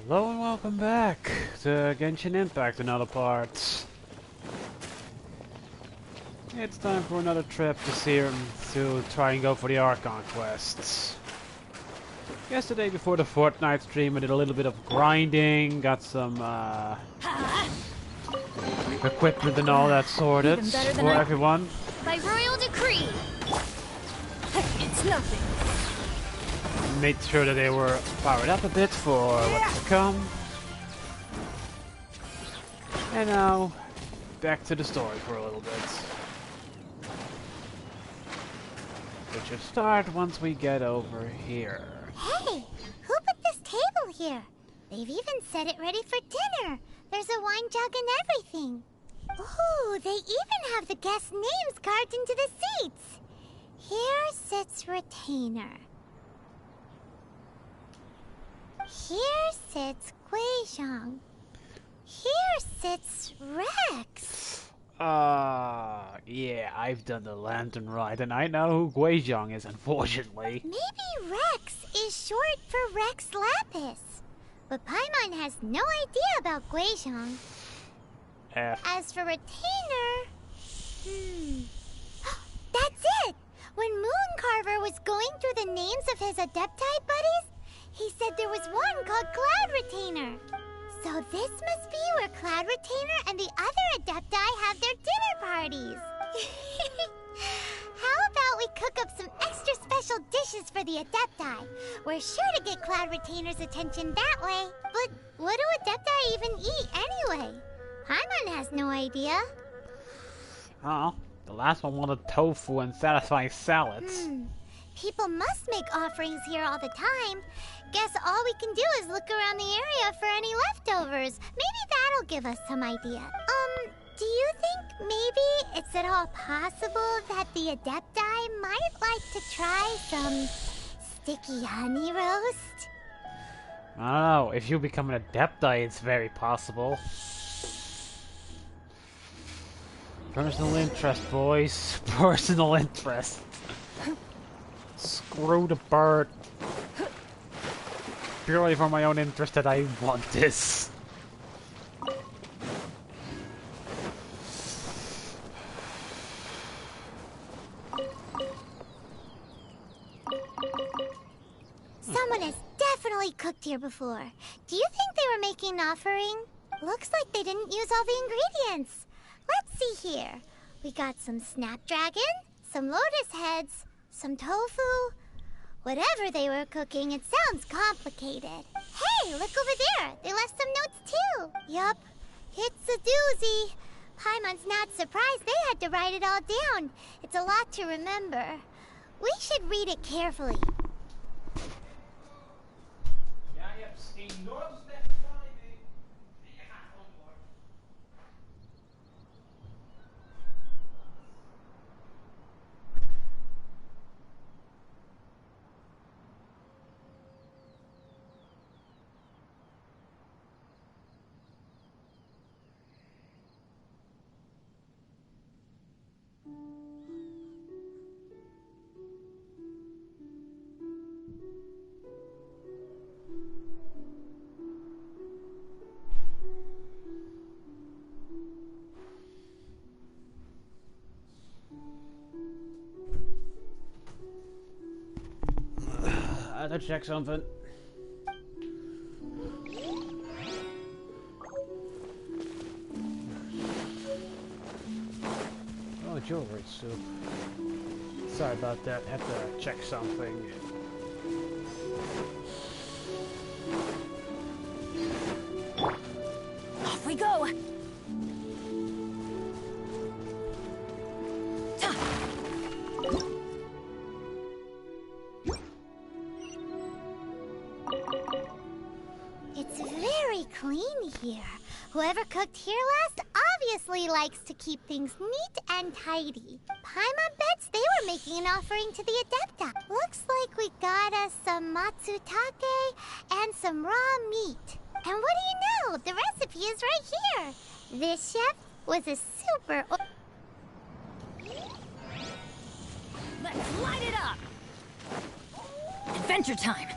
Hello and welcome back to Genshin Impact and other parts. It's time for another trip to Serum to try and go for the Archon quests. Yesterday before the Fortnite stream I did a little bit of grinding, got some equipment and all that sorted for everyone. By royal decree. It's nothing. Made sure that they were powered up a bit for what's to come. And now, back to the story for a little bit. Which should start once we get over here. Hey, who put this table here? They've even set it ready for dinner. There's a wine jug and everything. Ooh, they even have the guest names carved into the seats. Here sits Retainer. Here sits Guizhong. Here sits Rex. Yeah, I've done the lantern ride, and I know who Guizhong is, unfortunately. Maybe Rex is short for Rex Lapis. But Paimon has no idea about Guizhong. As for Retainer... That's it! When Mooncarver was going through the names of his Adepti buddies, he said there was one called Cloud Retainer. So this must be where Cloud Retainer and the other Adepti have their dinner parties. How about we cook up some extra special dishes for the Adepti? We're sure to get Cloud Retainer's attention that way. But what do Adepti even eat anyway? Paimon has no idea. Oh, the last one wanted tofu and satisfying salads. People must make offerings here all the time. Guess all we can do is look around the area for any leftovers. Maybe that'll give us some idea. Do you think maybe it's at all possible that the Adepti might like to try some sticky honey roast? I don't know, if you become an Adepti, it's very possible. Personal interest, boys. Personal interest. Screw the bird. Purely for my own interest that I want this. Someone has definitely cooked here before. Do you think they were making an offering? Looks like they didn't use all the ingredients. Let's see here. We got some snapdragon, some lotus heads, some tofu. Whatever they were cooking, it sounds complicated. Hey, look over there. They left some notes too. Yup, it's a doozy. Paimon's not surprised they had to write it all down. It's a lot to remember. We should read it carefully. I had to check something. Oh, jewelry soup. Sorry about that. Had to check something. Off we go. It's very clean here. Whoever cooked here last obviously likes to keep things neat and tidy. Paimon bets they were making an offering to the Adepta. Looks like we got us some matsutake and some raw meat. And what do you know? The recipe is right here. This chef was a super... Let's light it up. Adventure time.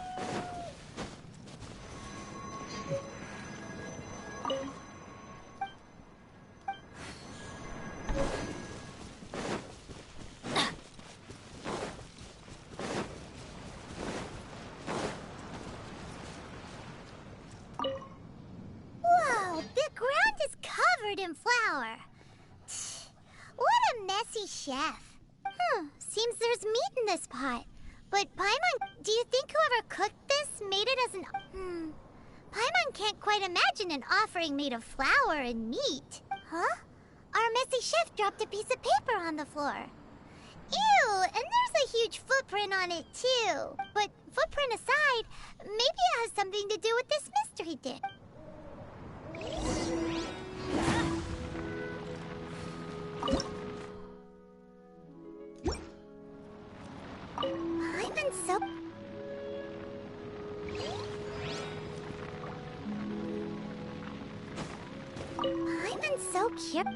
covered in flour. What a messy chef. Seems there's meat in this pot. But Paimon, do you think whoever cooked this made it as an... Paimon can't quite imagine an offering made of flour and meat. Huh? Our messy chef dropped a piece of paper on the floor. Ew, and there's a huge footprint on it too. But footprint aside, maybe it has something to do with this mystery thing. I've been so... curious.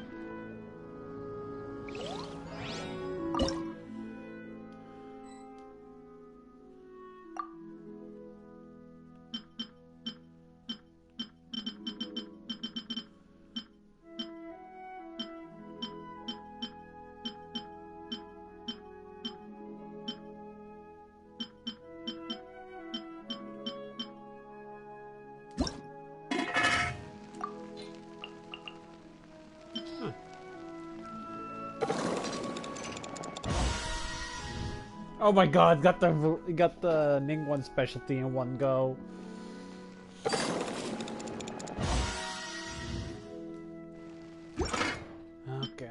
Oh my god, got the Ningguang specialty in one go. Okay,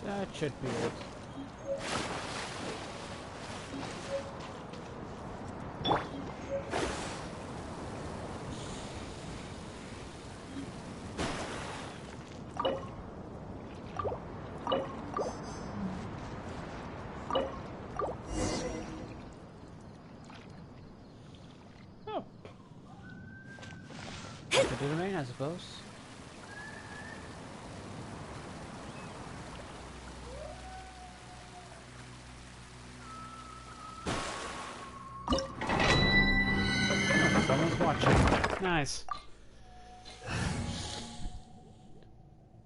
that should be it. Oh. Could do the main, I suppose. Someone's watching. Nice.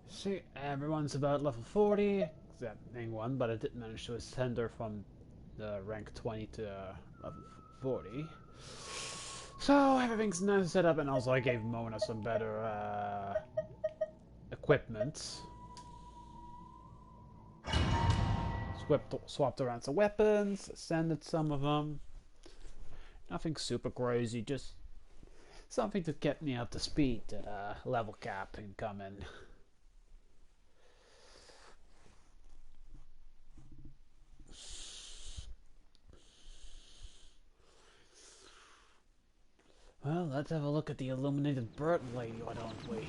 See, everyone's about level 40, except Ningguang, but I did manage to ascend her from the rank 20 to level 40. So everything's nice set up, and also I gave Mona some better equipment. Swapped around some weapons, ascended some of them. Nothing super crazy, just something to get me up to speed at level cap incoming. Well, let's have a look at the illuminated bird lady, why don't we?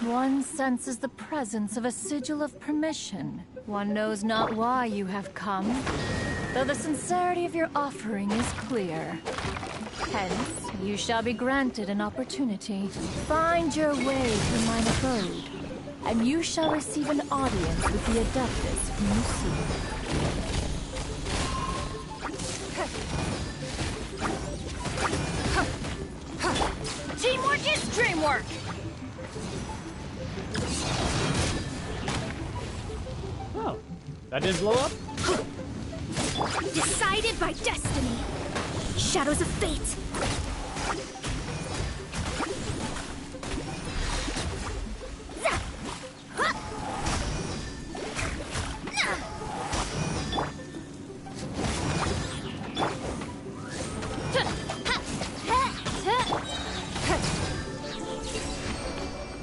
One senses the presence of a sigil of permission. One knows not why you have come, though the sincerity of your offering is clear. Hence, you shall be granted an opportunity. Find your way to mine abode, and you shall receive an audience with the Adeptus whom you seek. Teamwork is dreamwork! Oh, that didn't blow up? Decided by destiny! Shadows of fate!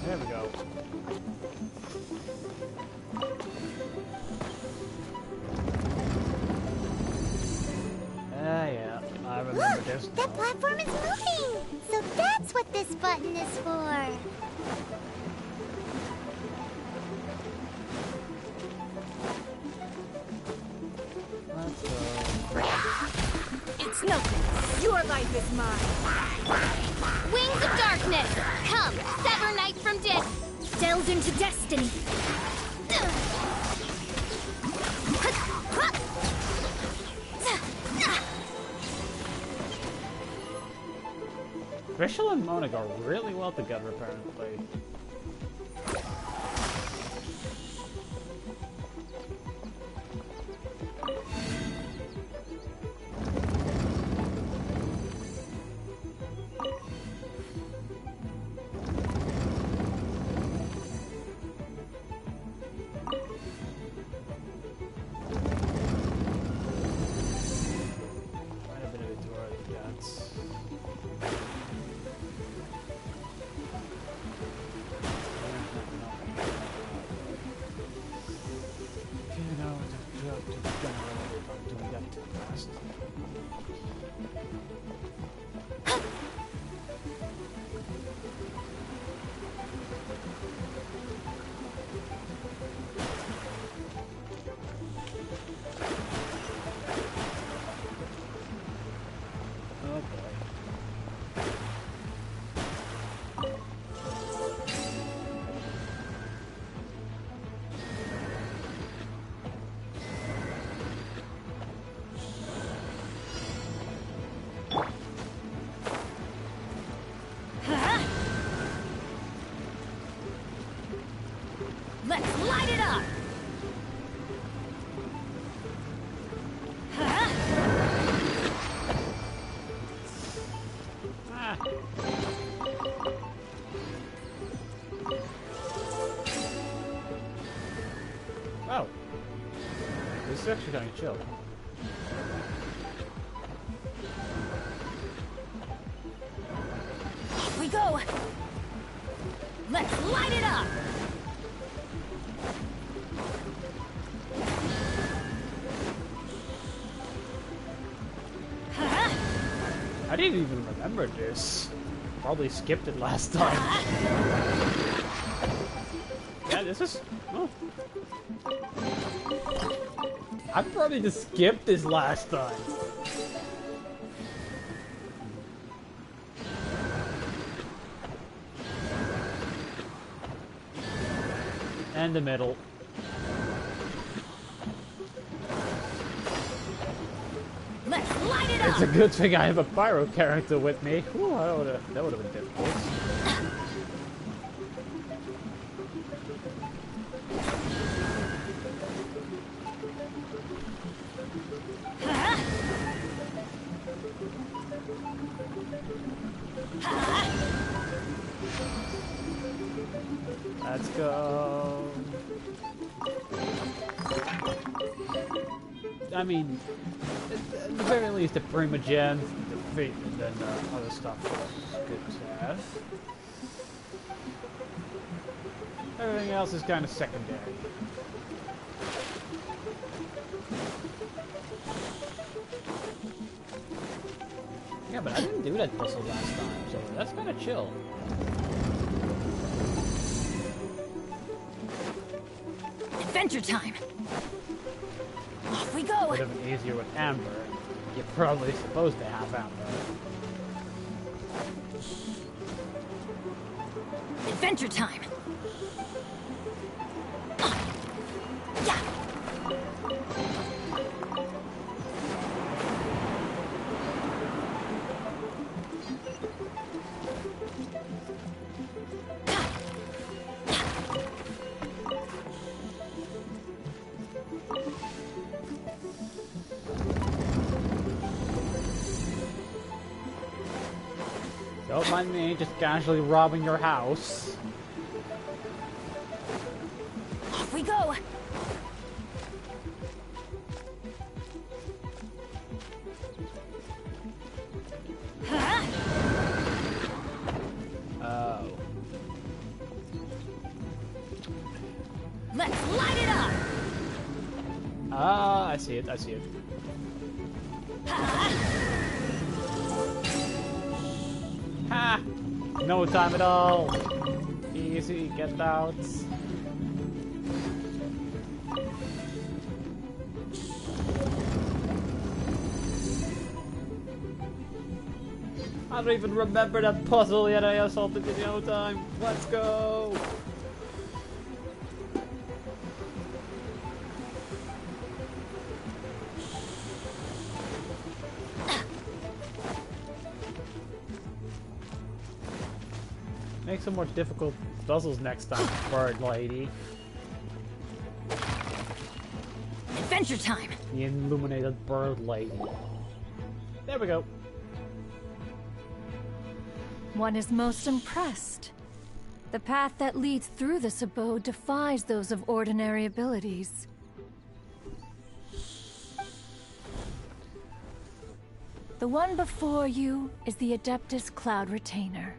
There we go. Yeah. guess that not. platform is moving! So that's what this button is for! Let's go. It's nothing. Your life is mine. Wings of darkness! Come, sever night from day! Delve into destiny. Rachel and Mona go really well together, apparently. Quite a bit of it to already get. Doing that too fast. Oh boy. Let's light it up. Ah. Oh. This is actually kind of chill. Here we go. Let's light it up. I didn't even remember this. Probably skipped it last time. Yeah, this is... Oh. I probably just skipped this last time. And the middle. Let's light it up. It's a good thing I have a pyro character with me. Whew, that would have been difficult. Let's go. I mean, at the very least, the Primogen, the Fate, and then other stuff is good to have. Everything else is kind of secondary. Yeah, but I didn't do that puzzle last time, so that's kind of chill. Adventure time. Off we go. Would have been easier with Amber. You're probably supposed to have Amber. Adventure time. Yeah. Don't mind me just casually robbing your house. Off we go. Huh? Oh. Let's light it up. Ah, I see it, I see it. Ha! No time at all. Easy, get out. I don't even remember that puzzle yet. I assaulted it no time. Let's go. Make some more difficult puzzles next time, bird lady. Adventure time! The illuminated bird lady. There we go. One is most impressed. The path that leads through this abode defies those of ordinary abilities. The one before you is the Adeptus Cloud Retainer.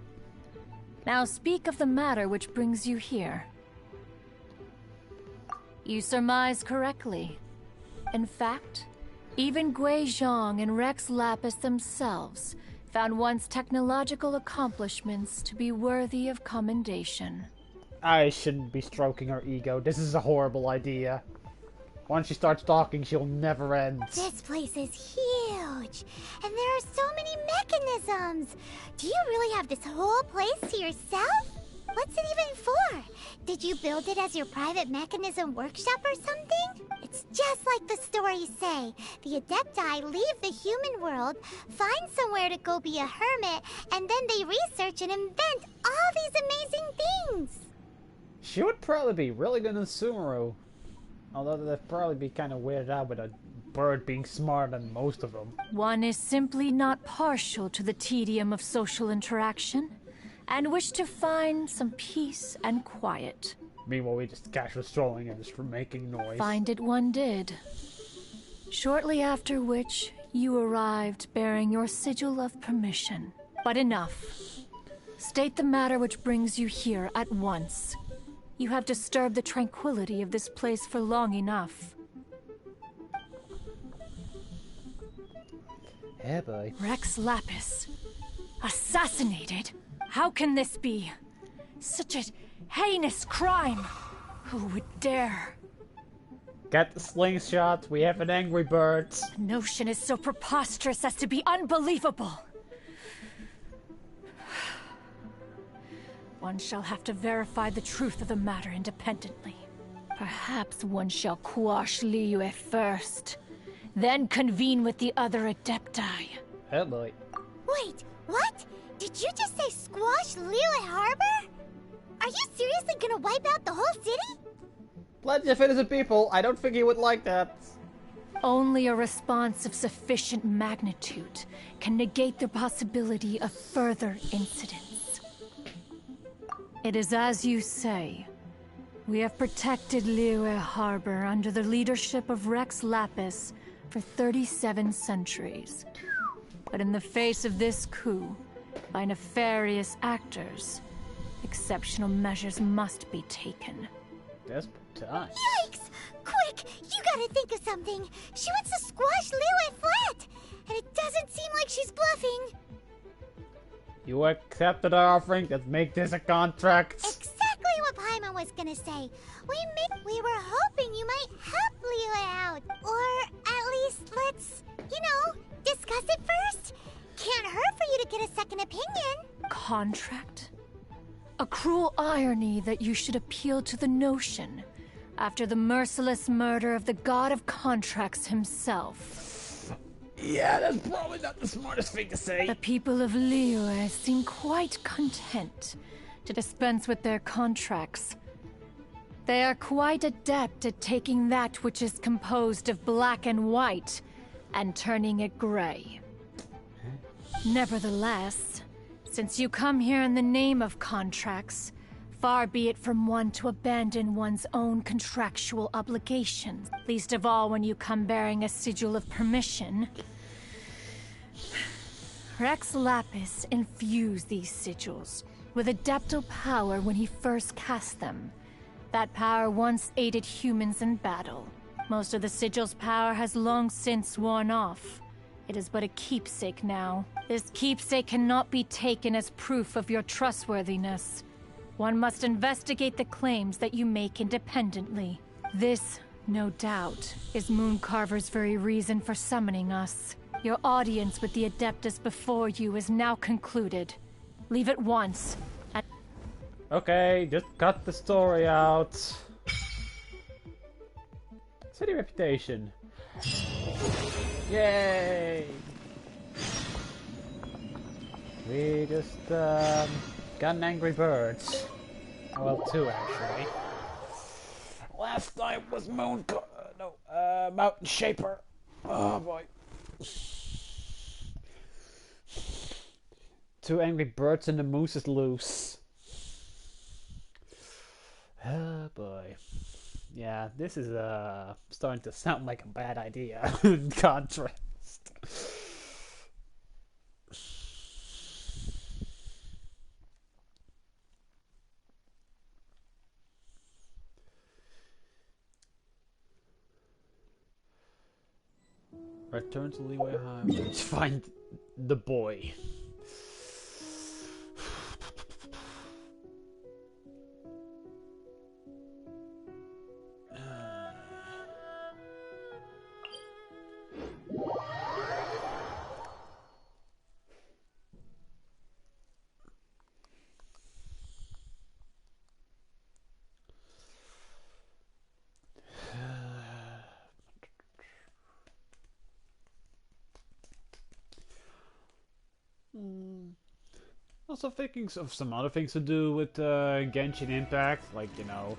Now speak of the matter which brings you here. You surmise correctly. In fact, even Gui Zhang and Rex Lapis themselves found one's technological accomplishments to be worthy of commendation. I shouldn't be stroking her ego. This is a horrible idea. Once she starts talking, she'll never end. This place is huge, and there are so many mechanisms. Do you really have this whole place to yourself? What's it even for? Did you build it as your private mechanism workshop or something? It's just like the stories say. The Adepti leave the human world, find somewhere to go be a hermit, and then they research and invent all these amazing things. She would probably be really good in Sumeru. Although they'd probably be kind of weirded out with a bird being smarter than most of them. One is simply not partial to the tedium of social interaction, and wish to find some peace and quiet. Meanwhile, we just casual strolling and just making noise. Find it one did. Shortly after which, you arrived bearing your sigil of permission. But enough. State the matter which brings you here at once. You have disturbed the tranquility of this place for long enough. Yeah, boy. Rex Lapis. Assassinated? How can this be? Such a heinous crime. Who would dare? Get the slingshot. We have an angry bird. The notion is so preposterous as to be unbelievable. One shall have to verify the truth of the matter independently. Perhaps one shall quash Liyue first, then convene with the other Adepti. Oh boy. Wait, what? Did you just say squash Liyue Harbor? Are you seriously gonna wipe out the whole city? Plenty of innocent people. I don't think he would like that. Only a response of sufficient magnitude can negate the possibility of further incidents. It is as you say. We have protected Liyue Harbor under the leadership of Rex Lapis for 37 centuries. But in the face of this coup, by nefarious actors, exceptional measures must be taken. Desperate time. Yikes! Quick, you gotta think of something. She wants to squash Liyue flat, and it doesn't seem like she's bluffing. You accepted our offering. Let's make this a contract. Exactly what Paimon was gonna say. We were hoping you might help Liyue out. Or at least let's, discuss it first. Can't hurt for you to get a second opinion. Contract? A cruel irony that you should appeal to the notion after the merciless murder of the god of contracts himself. Yeah, that's probably not the smartest thing to say. The people of Liyue seem quite content to dispense with their contracts. They are quite adept at taking that which is composed of black and white and turning it gray. Nevertheless, since you come here in the name of contracts, far be it from one to abandon one's own contractual obligations, least of all when you come bearing a sigil of permission. Rex Lapis infused these sigils with adeptal power when he first cast them. That power once aided humans in battle. Most of the sigil's power has long since worn off, It is but a keepsake now. This keepsake cannot be taken as proof of your trustworthiness. One must investigate the claims that you make independently. This, no doubt, is Mooncarver's very reason for summoning us. Your audience with the Adeptus before you is now concluded. Leave at once. Okay, just cut the story out. City reputation. Yay! We just got an Angry Birds. Well, two actually. Last time was Mountain Shaper. Oh boy. Two Angry Birds and the moose is loose. Oh boy. Yeah, this is starting to sound like a bad idea in contrast. Return to Leeway High to find the boy. Also thinking of some other things to do with Genshin Impact, like, you know,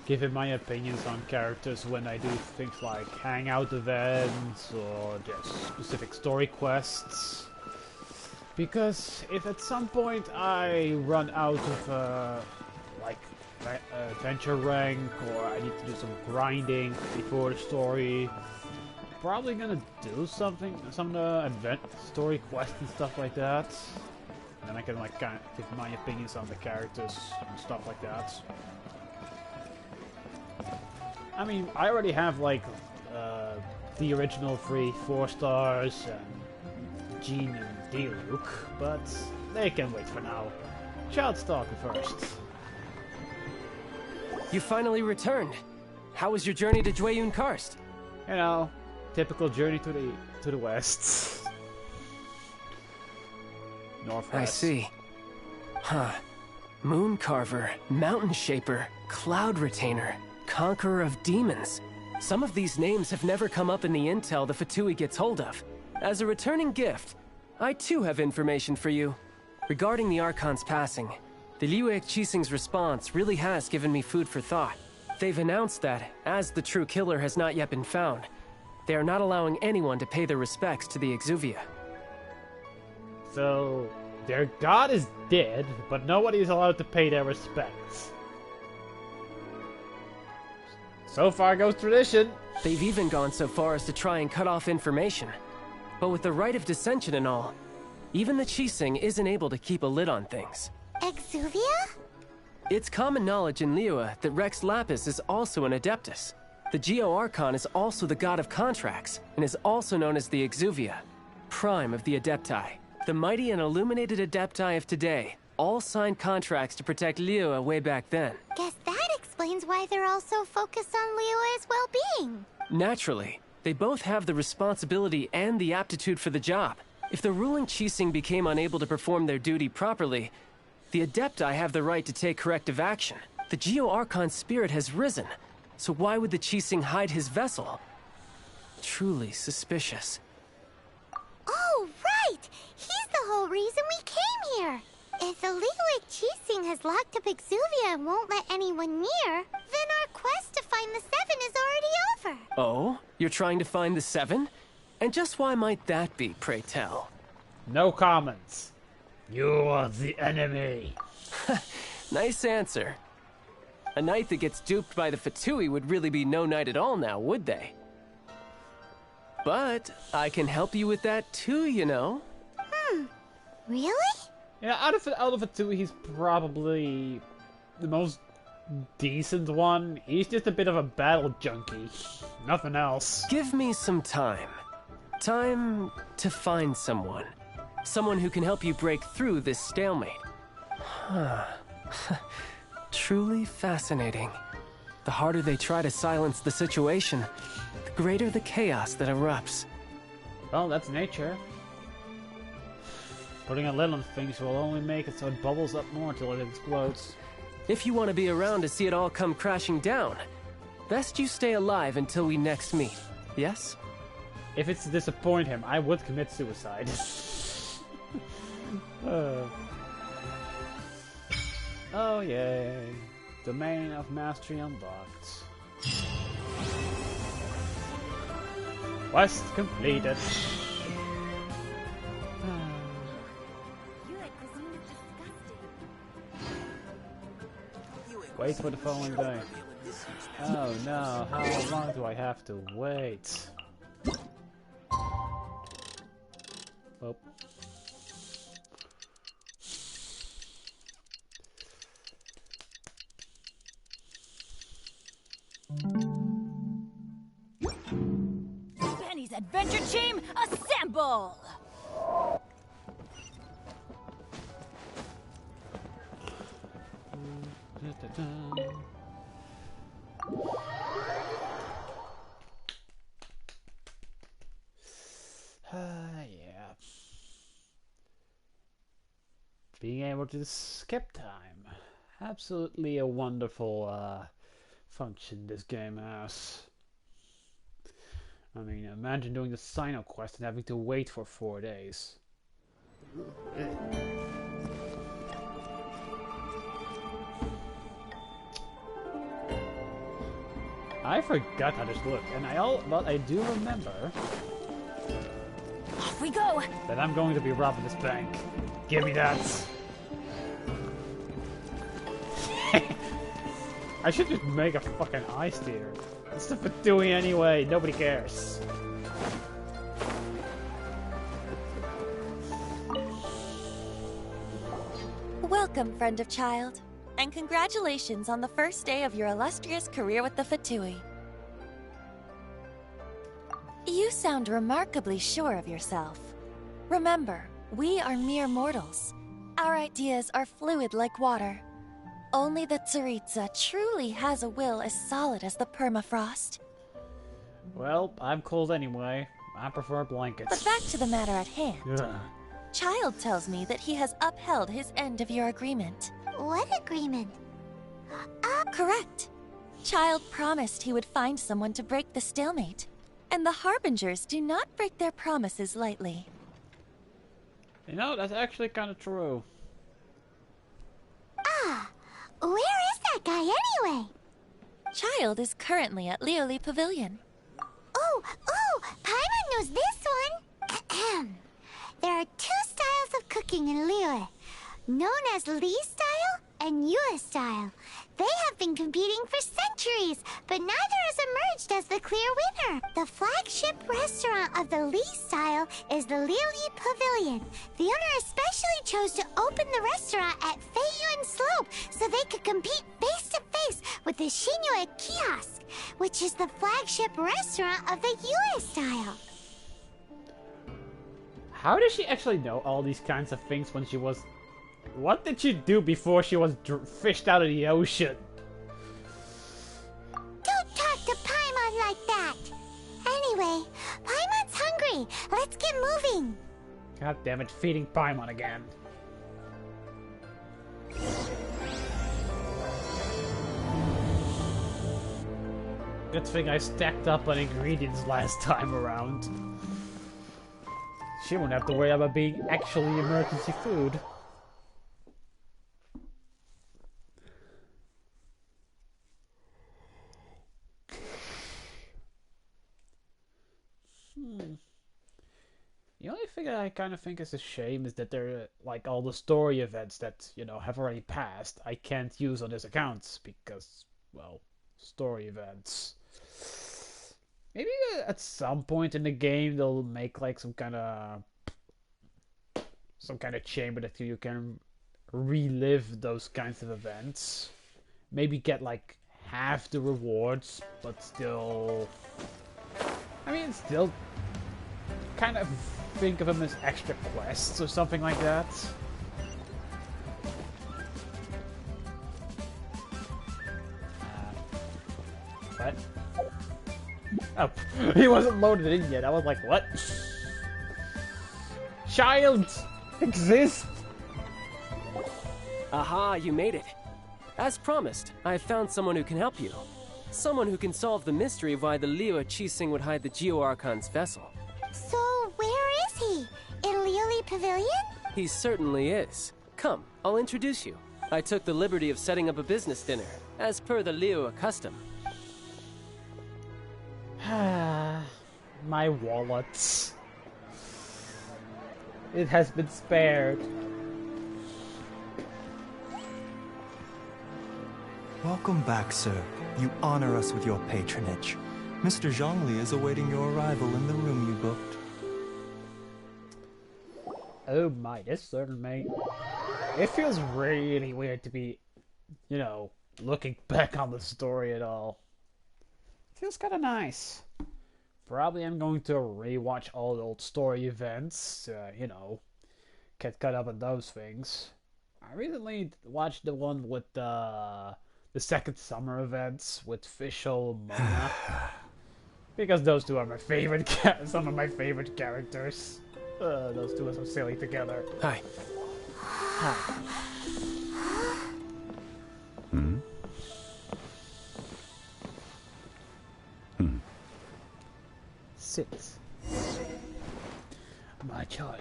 giving my opinions on characters when I do things like hangout events or just specific story quests. Because if at some point I run out of like adventure rank, or I need to do some grinding before the story, probably gonna do something, some event story quests and stuff like that. And then I can like kind of give my opinions on the characters and stuff like that. I mean, I already have like the original 4 stars and Jean and Diluc, but they can wait for now. Childstalker first. You finally returned. How was your journey to Jueyun Karst? You know, typical journey to the west. Northwest. I see. Huh. Mooncarver, Mountain Shaper, Cloud Retainer, Conqueror of Demons. Some of these names have never come up in the intel the Fatui gets hold of. As a returning gift, I too have information for you. Regarding the Archon's passing, the Liuek Qixing's response really has given me food for thought. They've announced that, as the true killer has not yet been found, they are not allowing anyone to pay their respects to the Exuvia. So, their god is dead, but nobody is allowed to pay their respects. So far goes tradition. They've even gone so far as to try and cut off information. But with the right of dissension and all, even the Qixing isn't able to keep a lid on things. Exuvia? It's common knowledge in Liyue that Rex Lapis is also an Adeptus. The Geo-Archon is also the god of contracts, and is also known as the Exuvia, prime of the Adepti. The mighty and illuminated Adepti of today all signed contracts to protect Liyue way back then. Guess that explains why they're all so focused on Liyue's well-being. Naturally, they both have the responsibility and the aptitude for the job. If the ruling Qixing became unable to perform their duty properly, the Adepti have the right to take corrective action. The Geo-Archon's spirit has risen, so why would the Qixing hide his vessel? Truly suspicious. Oh, right! He's the whole reason we came here! If the Liyue Qixing has locked up Exuvia and won't let anyone near, then our quest to find the Seven is already over! Oh? You're trying to find the Seven? And just why might that be, pray tell? No comments. You are the enemy. Nice answer. A knight that gets duped by the Fatui would really be no knight at all now, would they? But I can help you with that too, you know. Really? Yeah, out of the two, he's probably the most decent one. He's just a bit of a battle junkie. Nothing else. Give me some time. Time to find someone. Someone who can help you break through this stalemate. Truly fascinating. The harder they try to silence the situation, the greater the chaos that erupts. Well, that's nature. Putting a lid on things will only make it so it bubbles up more until it explodes. If you want to be around to see it all come crashing down, best you stay alive until we next meet, yes? If it's to disappoint him, I would commit suicide. Oh yay. Domain of Mastery unlocked. Quest completed. Wait for the following day. Oh no, how long do I have to wait? Oh. Benny's adventure team, assemble! Yeah. Being able to skip time. Absolutely a wonderful function this game has. I mean, imagine doing the sign-up quest and having to wait for 4 days. I forgot how this looked, and but I do remember Off we go! that I'm going to be robbing this bank. Give me that! I should just make a fucking ice theater. It's the Fatui anyway, nobody cares. Welcome, friend of child, and congratulations on the first day of your illustrious career with the Fatui. You sound remarkably sure of yourself. Remember, we are mere mortals. Our ideas are fluid like water. Only the Tsaritsa truly has a will as solid as the permafrost. Well, I'm cold anyway. I prefer blankets. But back to the matter at hand. Ugh. Child tells me that he has upheld his end of your agreement. What agreement? Correct. Child promised he would find someone to break the stalemate. And the Harbingers do not break their promises lightly. You know, that's actually kind of true. Where is that guy anyway? Child is currently at Lioli Pavilion. Oh, Paimon knows this one. There are two styles of cooking in Liyue, known as Li style and Yue style. They have been competing for centuries, but neither has emerged as the clear winner. The flagship restaurant of the Li style is the Lioli Pavilion. The owner especially chose to open the restaurant at Feiyuan Slope so they could compete face to face with the Shinue Kiosk, which is the flagship restaurant of the Yue style. How does she actually know all these kinds of things when she was... What did she do before she was fished out of the ocean? Don't talk to Paimon like that. Anyway, Paimon's hungry. Let's get moving. God damn it, feeding Paimon again. Good thing I stacked up on ingredients last time around. She won't have to worry about being actually emergency food. The only thing that I kind of think is a shame is that there, like, all the story events that, you know, have already passed, I can't use on this account because, well, story events. Maybe at some point in the game they'll make like some kind of chamber that you can relive those kinds of events. Maybe get like half the rewards, but still, I mean, it's still kind of think of them as extra quests or something like that. What? Oh, he wasn't loaded in yet. I was like, what? Child exists? Aha, you made it. As promised, I have found someone who can help you. Someone who can solve the mystery of why the Liyue Qixing would hide the Geo-Archon's vessel. So, where is he? In Liuli Pavilion? He certainly is. Come, I'll introduce you. I took the liberty of setting up a business dinner, as per the Liyue custom. My wallet. It has been spared. Welcome back, sir. You honor us with your patronage. Mr. Zhongli is awaiting your arrival in the room you booked. Oh my, this certainly... It feels really weird to be, you know, looking back on the story at all. Feels kind of nice. Probably I'm going to rewatch all the old story events, you know, get caught up on those things. I recently watched the one with the second summer events with Fischl Mona. Because those two are my favorite, some of my favorite characters. Those two are so silly together. Hi. Hi. Hmm? Hmm. 6. My child.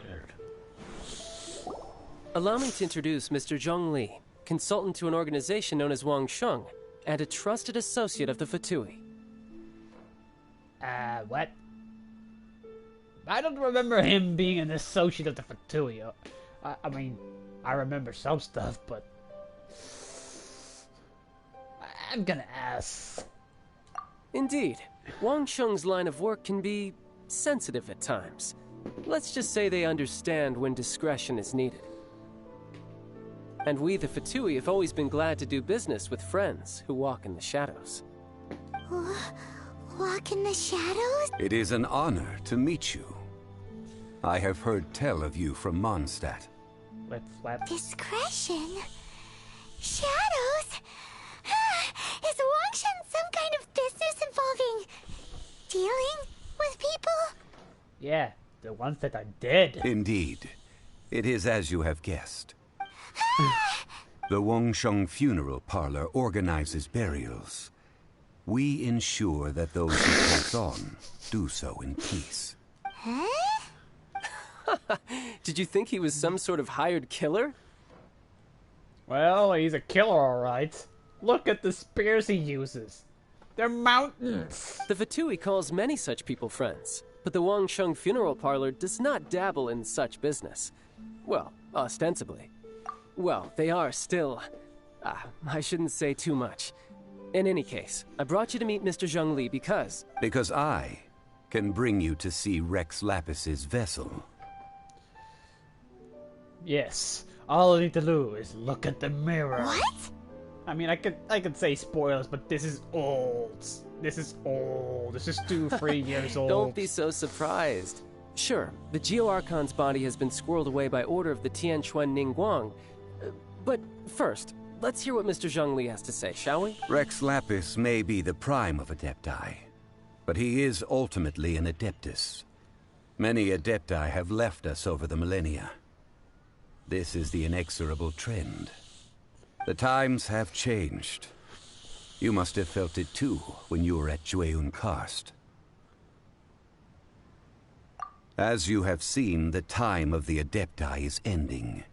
Allow me to introduce Mr. Zhongli, consultant to an organization known as Wangsheng, and a trusted associate of the Fatui. What? I don't remember him being an associate of the Fatui. I mean, I remember some stuff, but... I'm gonna ask. Indeed, Wangsheng's line of work can be sensitive at times. Let's just say they understand when discretion is needed. And we, the Fatui, have always been glad to do business with friends who walk in the shadows. Walk in the shadows? It is an honor to meet you. I have heard tell of you from Mondstadt. Let's flap. Discretion? Shadows? Is Wangshan some kind of business involving dealing with people? Yeah, the ones that are dead. Indeed. It is as you have guessed. The Wangsheng Funeral Parlor organizes burials. We ensure that those who pass on do so in peace. Huh? Did you think he was some sort of hired killer? Well, he's a killer, alright. Look at the spears he uses. They're mountains. The Fatui calls many such people friends, but the Wangsheng Funeral Parlor does not dabble in such business. Well, ostensibly. Well, they are still... I shouldn't say too much. In any case, I brought you to meet Mr. Zhongli because... Because I can bring you to see Rex Lapis's vessel. Yes, all I need to do is look at the mirror. What? I mean, I could say spoilers, but this is old. This is old. This is 2-3 years old. Don't be so surprised. Sure, the Geo-Archon's body has been squirreled away by order of the Tianquan Ningguang. But first, let's hear what Mr. Zhongli has to say, shall we? Rex Lapis may be the prime of Adepti, but he is ultimately an Adeptus. Many Adepti have left us over the millennia. This is the inexorable trend. The times have changed. You must have felt it too when you were at Jueyun Karst. As you have seen, the time of the Adepti is ending,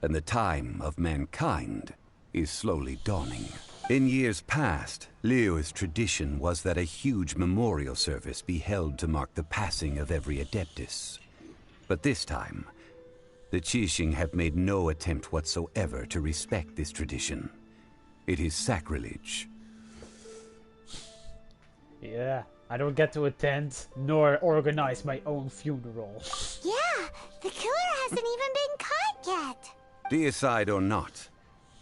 and the time of mankind is slowly dawning. In years past, Liyue's tradition was that a huge memorial service be held to mark the passing of every Adeptus. But this time, the Qixing have made no attempt whatsoever to respect this tradition. It is sacrilege. Yeah, I don't get to attend nor organize my own funeral. Yeah, the killer hasn't even been caught yet. Deicide or not,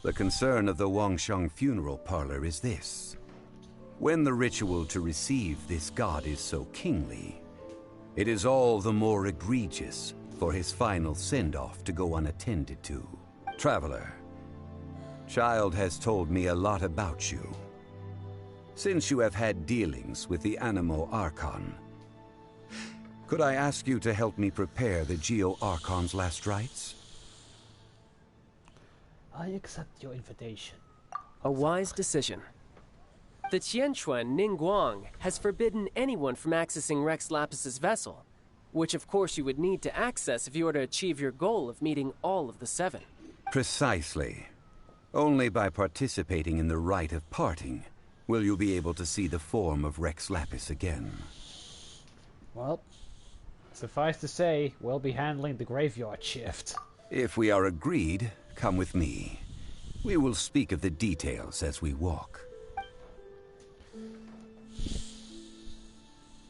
the concern of the Wangsheng Funeral Parlor is this. When the ritual to receive this god is so kingly, It is all the more egregious for his final send-off to go unattended to. Traveler, Child has told me a lot about you. Since you have had dealings with the Animo Archon, could I ask you to help me prepare the Geo Archon's last rites? I accept your invitation. A wise decision. The Qianquan Ningguang has forbidden anyone from accessing Rex Lapis's vessel, which of course you would need to access if you were to achieve your goal of meeting all of the 7. Precisely. Only by participating in the rite of parting will you be able to see the form of Rex Lapis again. Well, suffice to say, we'll be handling the graveyard shift. If we are agreed, come with me. We will speak of the details as we walk.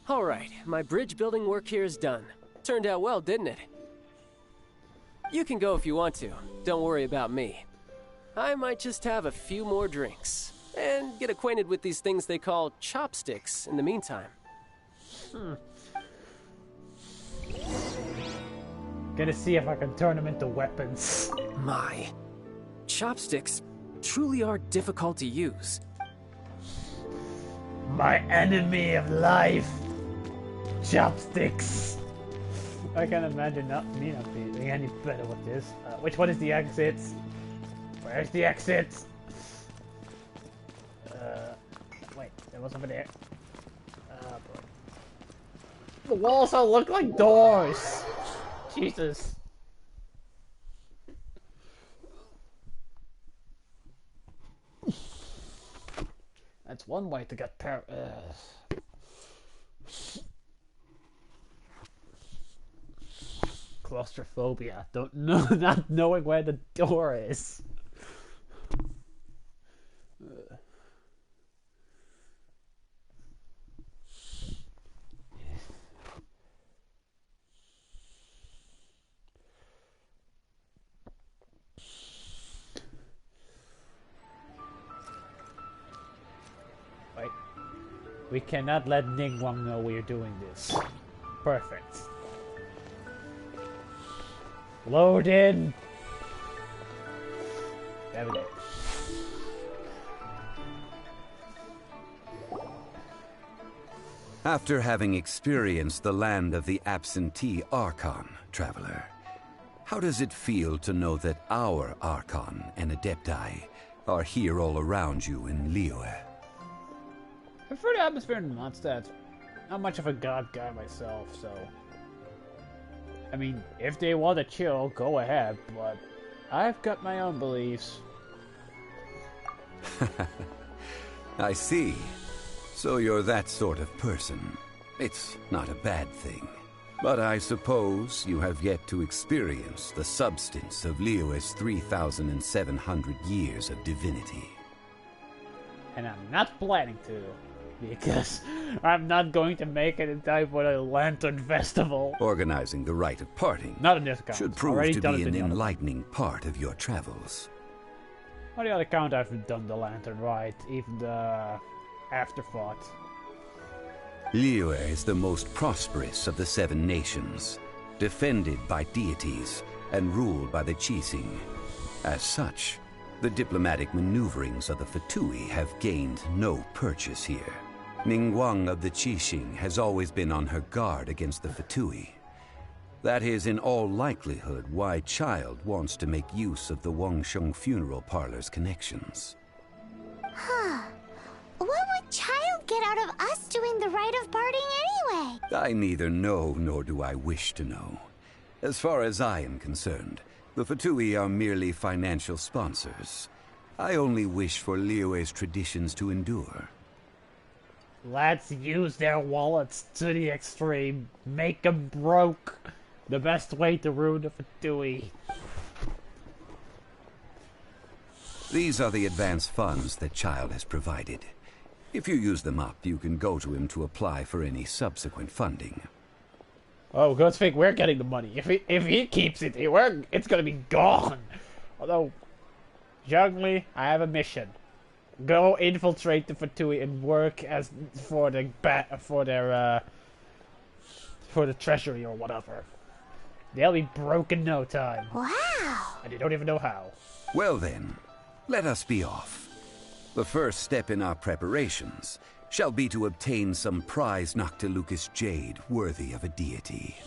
All right, my bridge building work here is done. Turned out well, didn't it? You can go if you want to. Don't worry about me. I might just have a few more drinks and get acquainted with these things they call chopsticks in the meantime. Gonna see if I can turn them into weapons. My, chopsticks truly are difficult to use. My enemy of life. Chopsticks. I can imagine not being any better with this. Which one is the exit? Where's the exit? Wait, there was over there. Boy. The walls all look like doors. Jesus. That's one way to get claustrophobia. Don't know, not knowing where the door is. Wait. We cannot let Ningguang know we're doing this. Perfect. Load in. There we go. After having experienced the land of the absentee Archon, Traveler, how does it feel to know that our Archon and Adepti are here all around you in Liyue? I prefer the atmosphere in Mondstadt. Not much of a god guy myself, so... I mean, if they want to chill, go ahead, but I've got my own beliefs. I see. So you're that sort of person. It's not a bad thing. But I suppose you have yet to experience the substance of Liyue's 3,700 years of divinity. And I'm not planning to, because I'm not going to make it in time for the Lantern Festival. Organizing the rite of parting Not in this account. should prove Already to done be it in an the other enlightening part of your travels. On the other account, I've done the Lantern Rite, even the afterthought. Liyue is the most prosperous of the 7 nations, defended by deities and ruled by the Qixing. As such, the diplomatic maneuverings of the Fatui have gained no purchase here. Ningguang of the Qixing has always been on her guard against the Fatui. That is in all likelihood why Child wants to make use of the Wangsheng funeral parlor's connections. Huh. What would Child get out of us doing the rite of parting anyway? I neither know nor do I wish to know. As far as I am concerned, the Fatui are merely financial sponsors. I only wish for Liyue's traditions to endure. Let's use their wallets to the extreme. Make them broke. The best way to ruin the Fatui. These are the advance funds that Child has provided. If you use them up, you can go to him to apply for any subsequent funding. Oh, good thing we're getting the money. If he keeps it, it's gonna be gone. Although, Zhongli, I have a mission. Go infiltrate the Fatui and work as for their for the treasury or whatever. They'll be broke in no time. Wow. And they don't even know how. Well then, let us be off. The first step in our preparations shall be to obtain some prized Noctilucous jade worthy of a deity.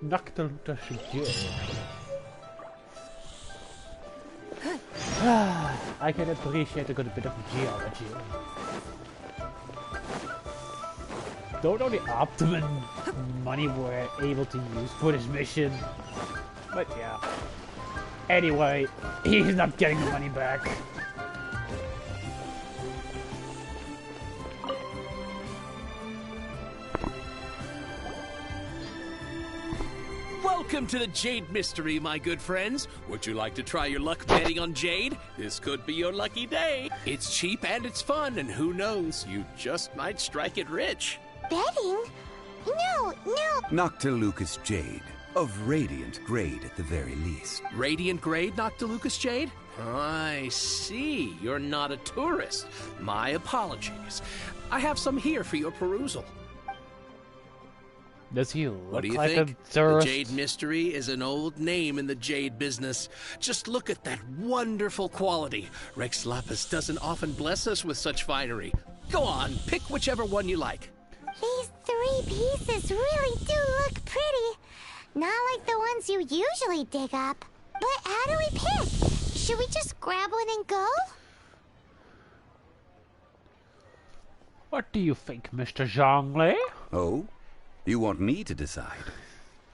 Noctilucous jade. I can appreciate a good bit of geology. Don't know the optimum money we're able to use for this mission. But yeah. Anyway, he's not getting the money back. Welcome to the Jade Mystery, my good friends. Would you like to try your luck betting on Jade? This could be your lucky day. It's cheap and it's fun, and who knows, you just might strike it rich. Betting? No. Noctilucous jade, of radiant grade at the very least. Radiant grade, Noctilucous Jade? I see. You're not a tourist. My apologies. I have some here for your perusal. Does he look What do you like think? a tourist? The Jade Mystery is an old name in the jade business. Just look at that wonderful quality. Rex Lapis doesn't often bless us with such finery. Go on, pick whichever one you like. These 3 pieces really do look pretty. Not like the ones you usually dig up. But how do we pick? Should we just grab one and go? What do you think, Mr. Zhongli? Oh? You want me to decide?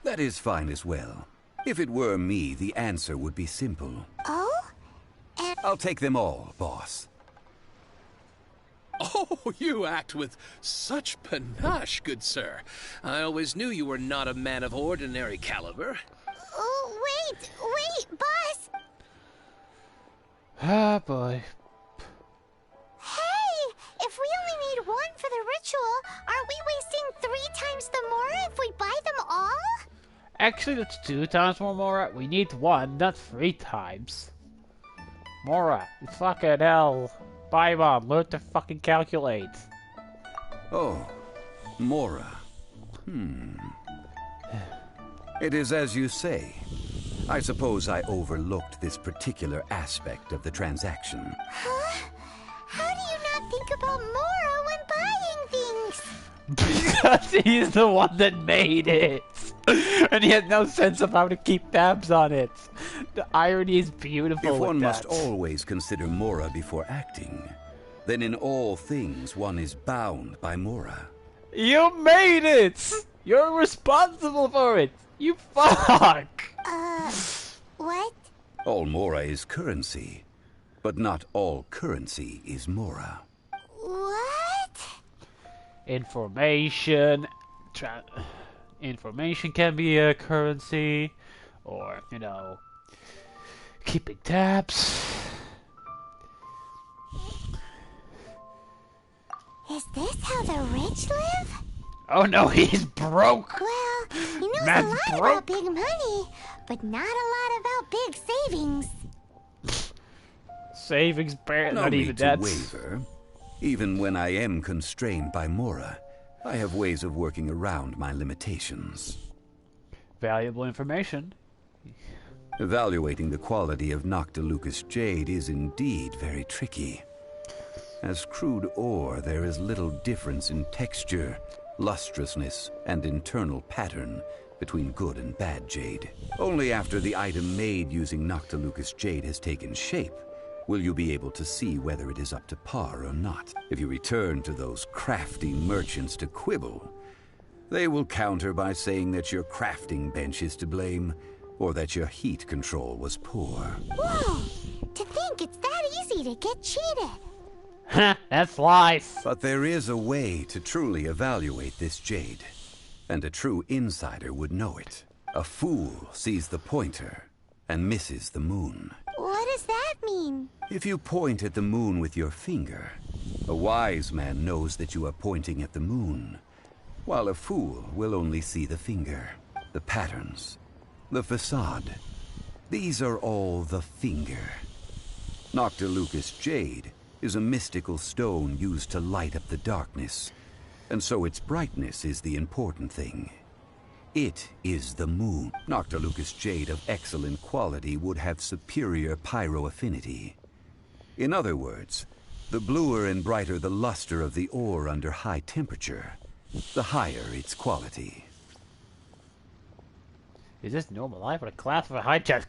That is fine as well. If it were me, the answer would be simple. Oh? And I'll take them all, boss. Oh, you act with such panache, good sir. I always knew you were not a man of ordinary caliber. oh, wait, boss. Ah, boy. Hey, if we only need 1 for the ritual, aren't we wasting 3 times the more if we buy them all? Actually, that's 2 times more Mora. We need 1, not 3 times. Mora, it's fucking hell. Paimon, learn to fucking calculate. Oh, Mora. It is as you say. I suppose I overlooked this particular aspect of the transaction. Huh? How do you not think about Mora when buying things? Because he's the one that made it. And he had no sense of how to keep tabs on it. The irony is beautiful. If with one that. must always consider Mora before acting, then in all things one is bound by Mora. You made it! You're responsible for it! You fuck! What? All Mora is currency, but not all currency is Mora. What? Information. Information can be a currency, or, you know, keeping tabs. Is this how the rich live? Oh no, he's broke! Well, he knows Man's a lot broke. about big money, but not a lot about big savings. Savings, No not even need to that. waver. Even when I am constrained by Mora, I have ways of working around my limitations. Valuable information. Evaluating the quality of Noctilucous jade is indeed very tricky. As crude ore, there is little difference in texture, lustrousness, and internal pattern between good and bad jade. Only after the item made using Noctilucous jade has taken shape will you be able to see whether it is up to par or not. If you return to those crafty merchants to quibble, they will counter by saying that your crafting bench is to blame, or that your heat control was poor. Whoa! To think it's that easy to get cheated. That's lies. But there is a way to truly evaluate this jade, and a true insider would know it. A fool sees the pointer and misses the moon. What does that mean? If you point at the moon with your finger, a wise man knows that you are pointing at the moon, while a fool will only see the finger, the patterns, the facade. These are all the finger. Noctilucous jade is a mystical stone used to light up the darkness, and so its brightness is the important thing. It is the moon. Noctilucous jade of excellent quality would have superior pyro affinity. In other words, the bluer and brighter the luster of the ore under high temperature, the higher its quality. Is this normal life with a class of a high chest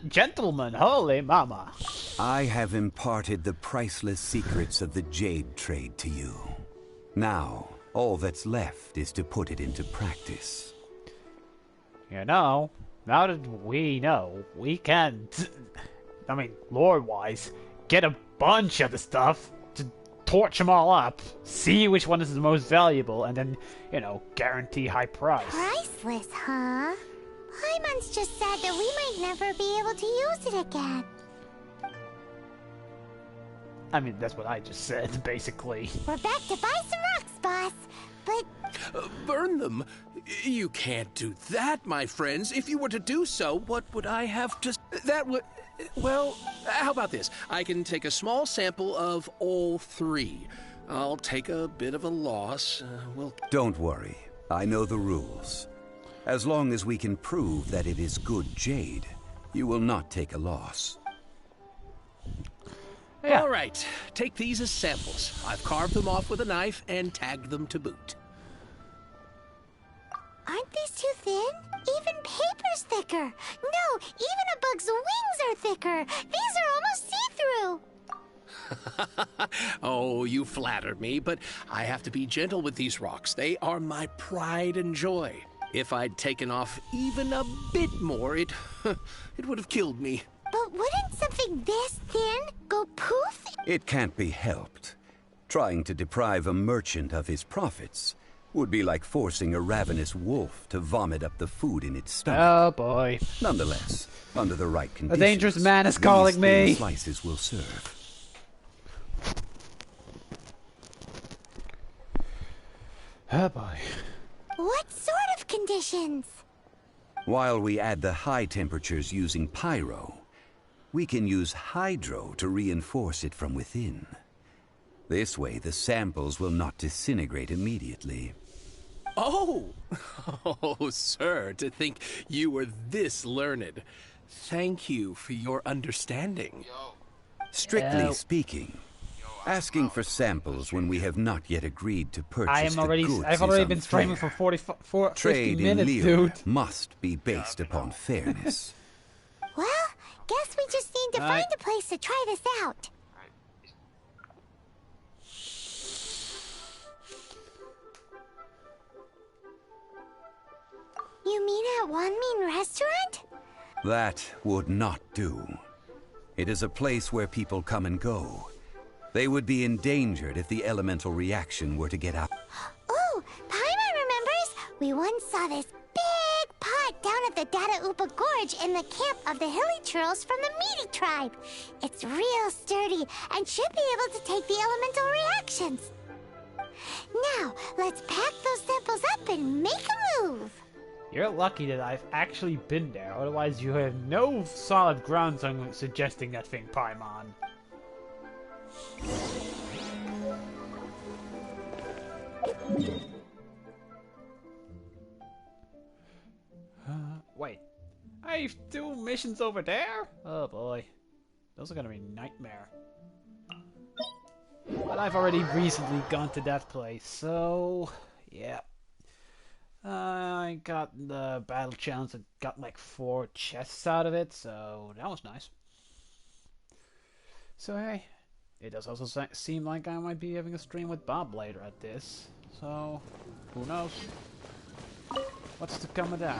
gentleman? Holy mama. I have imparted the priceless secrets of the jade trade to you. Now, all that's left is to put it into practice. You know, now that we know, we can, I mean, lore-wise, get a bunch of the stuff to torch them all up, see which one is the most valuable, and then, you know, guarantee high price. Priceless, huh? Paimon's just said that we might never be able to use it again. I mean, that's what I just said, basically. We're back to buy some rocks, boss. But... burn them? You can't do that, my friends. If you were to do so, what would I have to... That would... Well, how about this? I can take a small sample of all three. I'll take a bit of a loss. Don't worry. I know the rules. As long as we can prove that it is good jade, you will not take a loss. Yeah. All right, take these as samples. I've carved them off with a knife and tagged them to boot. Aren't these too thin? Even paper's thicker. No, even a bug's wings are thicker. These are almost see-through. Oh, you flatter me, but I have to be gentle with these rocks. They are my pride and joy. If I'd taken off even a bit more, it would have killed me. But wouldn't something this thin go poof? It can't be helped. Trying to deprive a merchant of his profits would be like forcing a ravenous wolf to vomit up the food in its stomach. Oh boy. Nonetheless, under the right A conditions, dangerous man is calling these me. thin slices will serve. Oh boy. What sort of conditions? While we add the high temperatures using pyro, we can use hydro to reinforce it from within. This way, the samples will not disintegrate immediately. Oh! Oh, sir, to think you were this learned. Thank you for your understanding. Strictly speaking, asking for samples when we have not yet agreed to purchase the goods I've already is been streaming unfair. for 50 Trade minutes, in dude. Liyue must be based upon fairness. Well, guess we just need to find a place to try this out. You mean at Wanmin Restaurant? That would not do. It is a place where people come and go. They would be endangered if the elemental reaction were to get out. Oh, Paimon remembers! We once saw this big pot down at the Data Upa Gorge in the camp of the Hilly Churls from the Meaty tribe. It's real sturdy and should be able to take the elemental reactions. Now, let's pack those samples up and make a move. You're lucky that I've actually been there, otherwise you have no solid grounds on suggesting that thing, Paimon. Wait, I have 2 missions over there? Oh boy, those are gonna be a nightmare. But I've already recently gone to that place, so yeah. I got the battle challenge and got like 4 chests out of it, so that was nice. So hey, it does also seem like I might be having a stream with Bob later at this, so who knows? What's to come of that?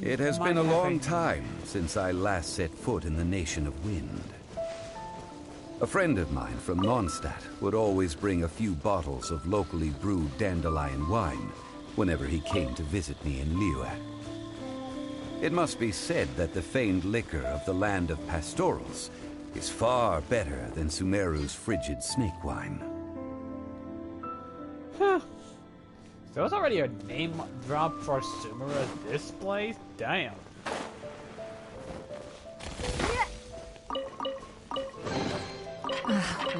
It has been a long time since I last set foot in the Nation of Wind. A friend of mine from Mondstadt would always bring a few bottles of locally brewed dandelion wine whenever he came to visit me in Liyue. It must be said that the famed liquor of the land of pastorals is far better than Sumeru's frigid snake wine. Huh. There was already a name drop for Sumeru at this place? Damn.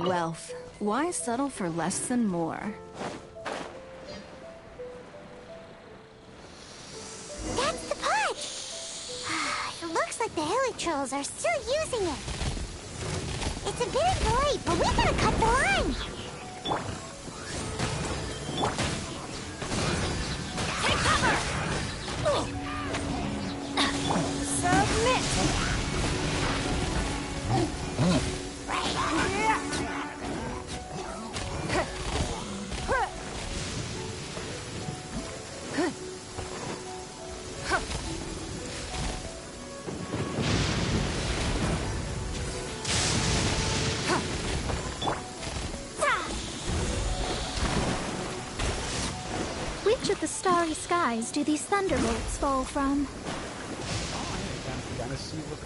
wealth. Why settle for less than more? That's the pot! It looks like the Hilichurls are still using it. It's a bit late, but we gotta cut the line! Take cover! Submit! Which of the starry skies do these thunderbolts fall from? Gonna see what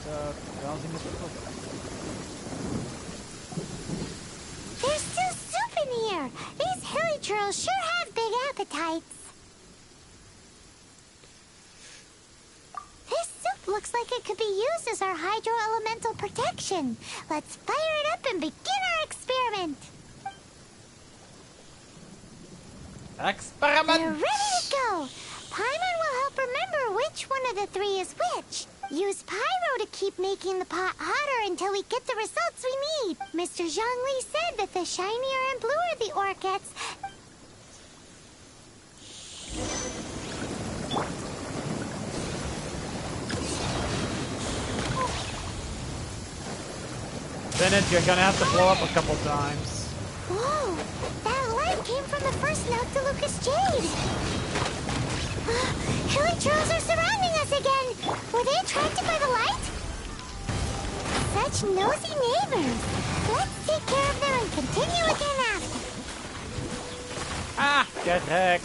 rousing is look like. There's still soup in here! These Hilichurls sure have big appetites. This soup looks like it could be used as our hydro-elemental protection. Let's fire it up and begin our experiment. Experiment! We're ready to go! Paimon will help remember which one of the three is which. Use Pyro to keep making the pot hotter until we get the results we need. Mr. Zhongli said that the shinier and bluer the ore gets... Bennett, you're gonna have to blow up a couple times. Whoa! That light came from the first Noctilucous Jade! Hilichurls are surrounding us again! Were they attracted by the light? Such nosy neighbors! Let's take care of them and continue again after. Ah! Get Hex!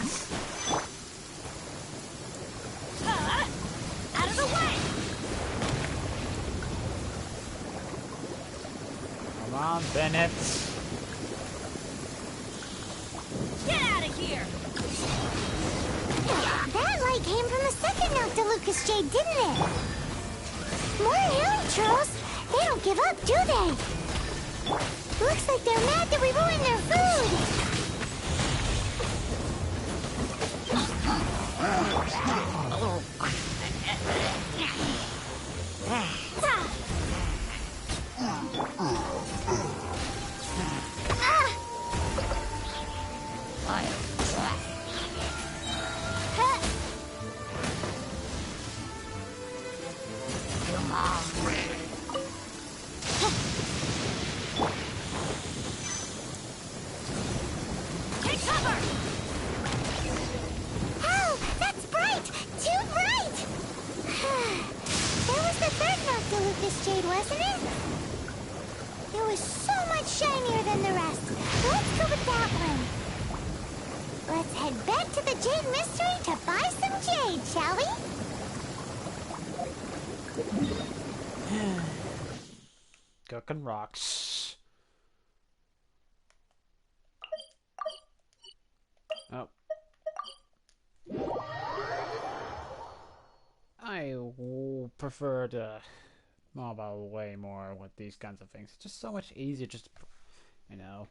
Out of the way! Come on, Bennett. Get out of here! That light came from the second Noctilucous Jade, didn't it? More Hilichurls! They don't give up, do they? Looks like they're mad that we ruined their food! Take cover! Oh, that's bright! Too bright! There was the third Noctilucous Jade, wasn't it? It was so much shinier than the rest. Let's go with that one. Let's head back to the Jade Mystery to buy some jade, shall we? Cooking rocks. Oh. I prefer to mobile way more with these kinds of things. It's just so much easier just, you know,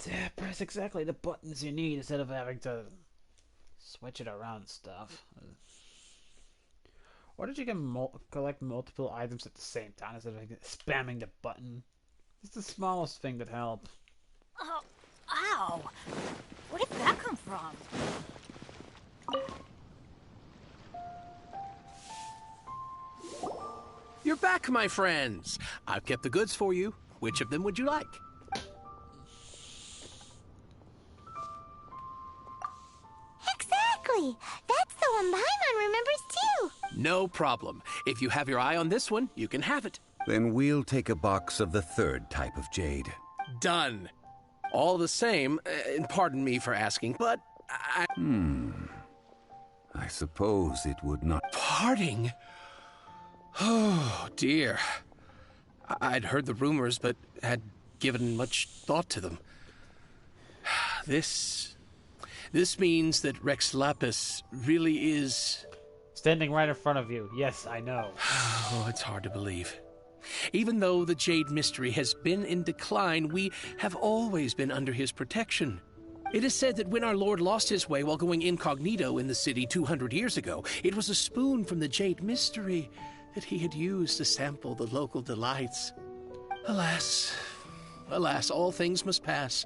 to press exactly the buttons you need instead of having to switch it around and stuff. Or did you collect multiple items at the same time instead of spamming the button? It's the smallest thing that helps. Oh, ow! Where did that come from? You're back, my friends. I've kept the goods for you. Which of them would you like? Exactly! That's the one Paimon remembers too! No problem. If you have your eye on this one, you can have it. Then we'll take a box of the third type of jade. Done. All the same, and pardon me for asking, but I... I suppose it would not... Parting? Oh, dear. I'd heard the rumors, but had given much thought to them. This means that Rex Lapis really is... Standing right in front of you. Yes, I know. Oh, it's hard to believe. Even though the Jade Mystery has been in decline, we have always been under his protection. It is said that when our Lord lost his way while going incognito in the city 200 years ago, it was a spoon from the Jade Mystery that he had used to sample the local delights. Alas, alas, all things must pass.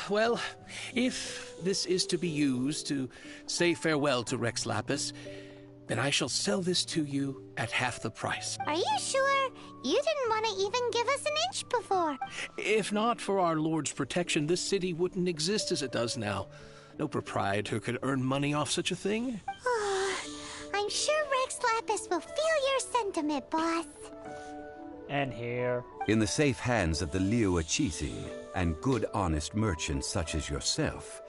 Well, if this is to be used to say farewell to Rex Lapis, then I shall sell this to you at half the price. Are you sure? You didn't want to even give us an inch before. If not for our Lord's protection, this city wouldn't exist as it does now. No proprietor could earn money off such a thing. I'm sure Rex Lapis will feel your sentiment, boss. And here. In the safe hands of the Liyue Qixing and good honest merchants such as yourself,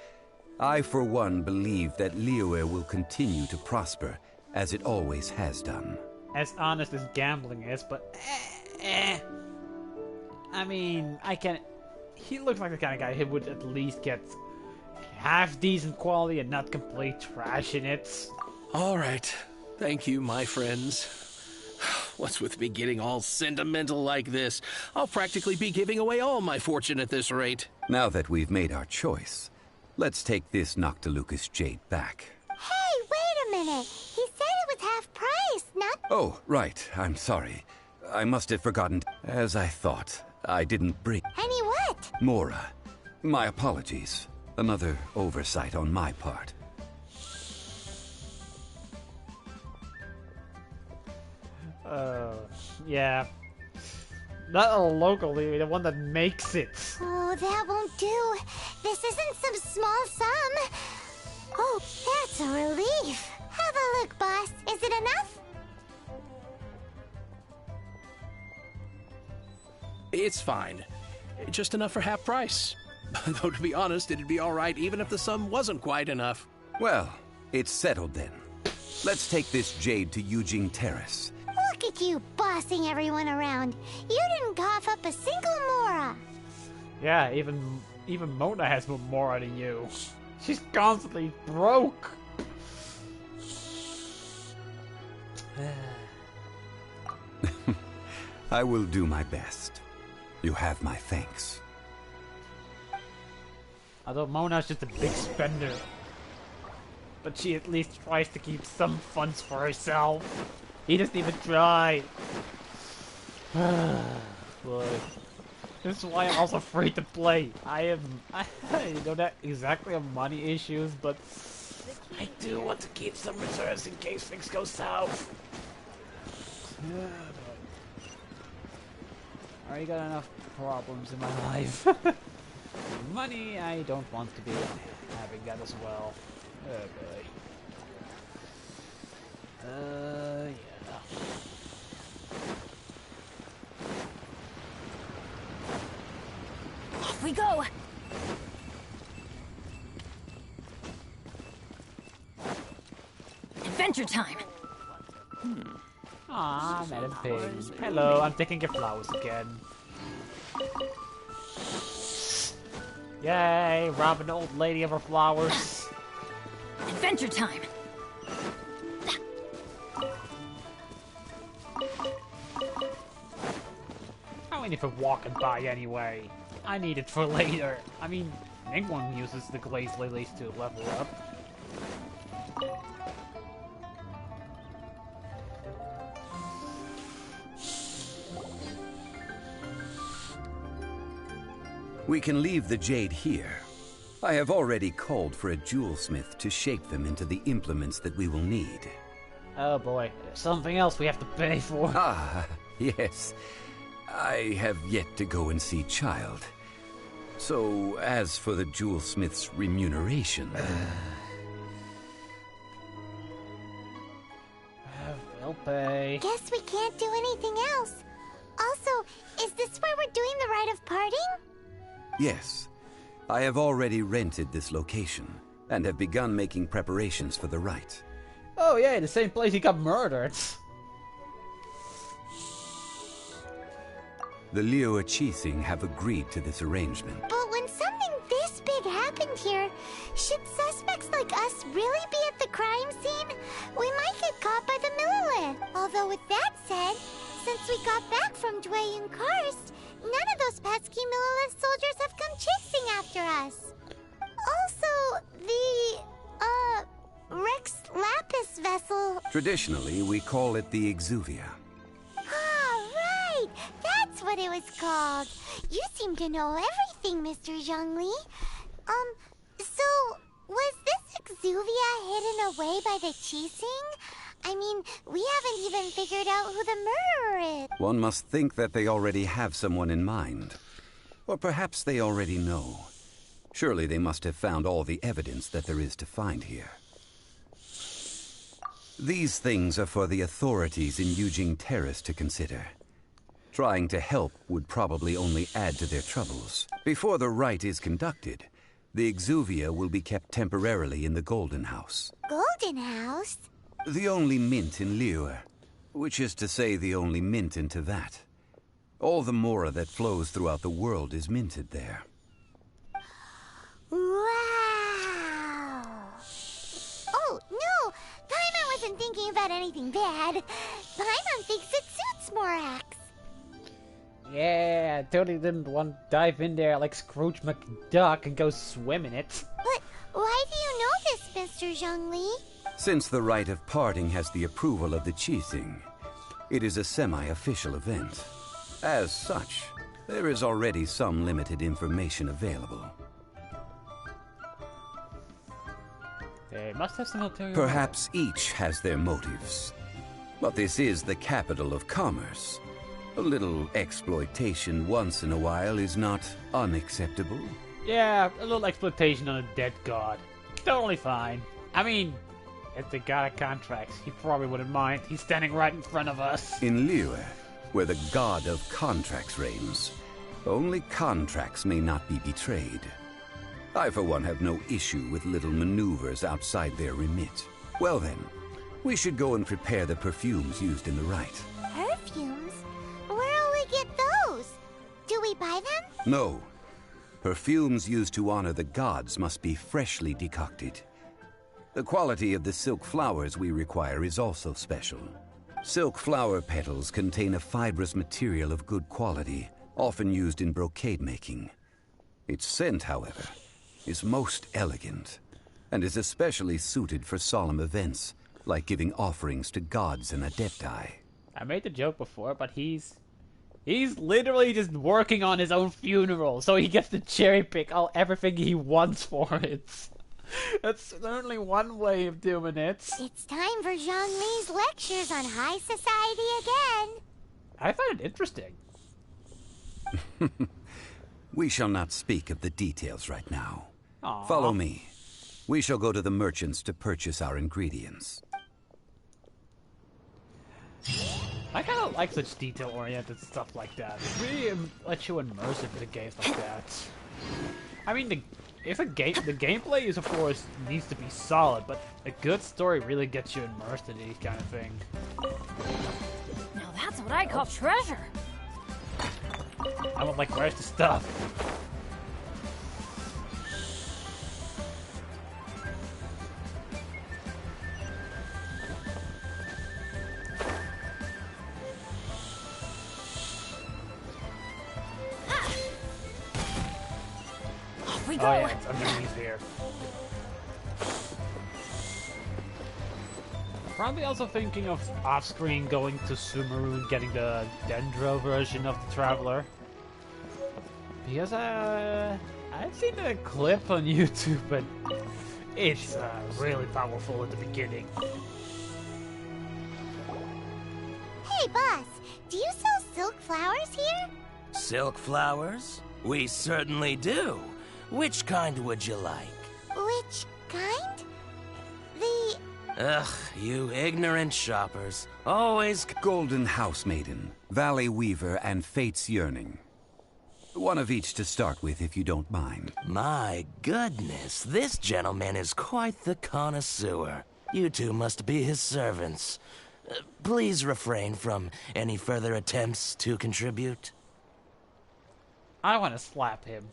I for one believe that Liyue will continue to prosper as it always has done. As honest as gambling is, but I mean, he looks like the kind of guy who would at least get half decent quality and not complete trash in it. All right. Thank you, my friends. What's with me getting all sentimental like this? I'll practically be giving away all my fortune at this rate. Now that we've made our choice, let's take this Noctilucus jade back. Hey, wait a minute. He said it was half price, not... Oh, right. I'm sorry. I must have forgotten. As I thought, I didn't bring... Any what? Mora. My apologies. Another oversight on my part. Yeah. Not locally, the one that makes it. Oh, that won't do. This isn't some small sum. Oh, that's a relief. Have a look, boss. Is it enough? It's fine. Just enough for half price. Though, to be honest, it'd be all right even if the sum wasn't quite enough. Well, it's settled then. Let's take this jade to Yujing Terrace. Look at you bossing everyone around. You didn't cough up a single Mora. Yeah, even Mona has more Mora than you. She's constantly broke. I will do my best. You have my thanks. Although Mona's just a big spender. But she at least tries to keep some funds for herself. He doesn't even try. Boy. This is why I'm also free to play. I don't exactly have money issues, but I do want to keep some reserves in case things go south. I already got enough problems in my life. Money, I don't want to be having that as well. Oh boy. Yeah. Off we go! Adventure time! Aw, Madam Pig. Hello, I'm taking your flowers again. Yay, robbing the old lady of her flowers. Adventure time! How many for walking by anyway? I need it for later. I mean, anyone uses the glazed lilies to level up. We can leave the jade here. I have already called for a jewelsmith to shape them into the implements that we will need. Oh boy, there's something else we have to pay for. Ah, yes. I have yet to go and see Child. So, as for the jewelsmith's remuneration... We'll pay. Guess we can't do anything else. Also, is this where we're doing the rite of parting? Yes. I have already rented this location, and have begun making preparations for the rite. Oh yeah, the same place he got murdered. The Liyue Qixing have agreed to this arrangement. But when something this big happened here, should suspects like us really be at the crime scene? We might get caught by the Millilith. Although with that said, Since we got back from Dway and Karst, none of those pesky Millilith soldiers have come chasing after us. Also, the, Rex Lapis vessel... Traditionally, we call it the Exuvia. Ah, right! That's what it was called. You seem to know everything, Mr. Zhongli. So, was this Exuvia hidden away by the Qixing? I mean, we haven't even figured out who the murderer is. One must think that they already have someone in mind. Or perhaps they already know. Surely they must have found all the evidence that there is to find here. These things are for the authorities in Yujing Terrace to consider. Trying to help would probably only add to their troubles. Before the rite is conducted, the Exuvia will be kept temporarily in the Golden House. Golden House? The only mint in Liyue, which is to say the only mint in Tevat. All the mora that flows throughout the world is minted there. Wow! Oh, no! Paimon wasn't thinking about anything bad. Paimon thinks it suits Morax. Yeah, I totally didn't want to dive in there like Scrooge McDuck and go swim in it. But why do you know this, Mr. Zhongli? Since the rite of parting has the approval of the Qixing, it is a semi-official event. As such, there is already some limited information available. They must have some ulterior Perhaps each has their motives. But this is the capital of commerce. A little exploitation once in a while is not unacceptable. Yeah, a little exploitation on a dead god. Totally fine. I mean, if the god of contracts, he probably wouldn't mind. He's standing right in front of us. In Liyue, where the god of contracts reigns, only contracts may not be betrayed. I, for one, have no issue with little maneuvers outside their remit. Well then, we should go and prepare the perfumes used in the rite. Perfumes? Where'll we get those? Do we buy them? No. Perfumes used to honor the gods must be freshly decocted. The quality of the silk flowers we require is also special. Silk flower petals contain a fibrous material of good quality, often used in brocade making. Its scent, however, is most elegant, and is especially suited for solemn events, like giving offerings to gods and adepti. I made the joke before, but he's literally just working on his own funeral, so he gets to cherry pick everything he wants for it. That's certainly one way of doing it. It's time for Zhongli's lectures on high society again. I find it interesting. We shall not speak of the details right now. Aww. Follow me. We shall go to the merchants to purchase our ingredients. I kind of like such detail-oriented stuff like that. It really lets you immerse into games like that. I mean, the gameplay is, of course, needs to be solid, but a good story really gets you immersed in these kind of thing. Now that's what I call treasure. I'm like, where's the stuff? We go. Oh yeah, it's underneath here. Probably also thinking of off-screen going to Sumeru and getting the Dendro version of the Traveler. Because I've seen a clip on YouTube, but it's really powerful at the beginning. Hey, boss, do you sell silk flowers here? Silk flowers? We certainly do. Which kind would you like? Which kind? The... Ugh, you ignorant shoppers. Always... Golden House Maiden, Valley Weaver, and Fate's Yearning. One of each to start with, if you don't mind. My goodness, this gentleman is quite the connoisseur. You two must be his servants. Please refrain from any further attempts to contribute. I want to slap him.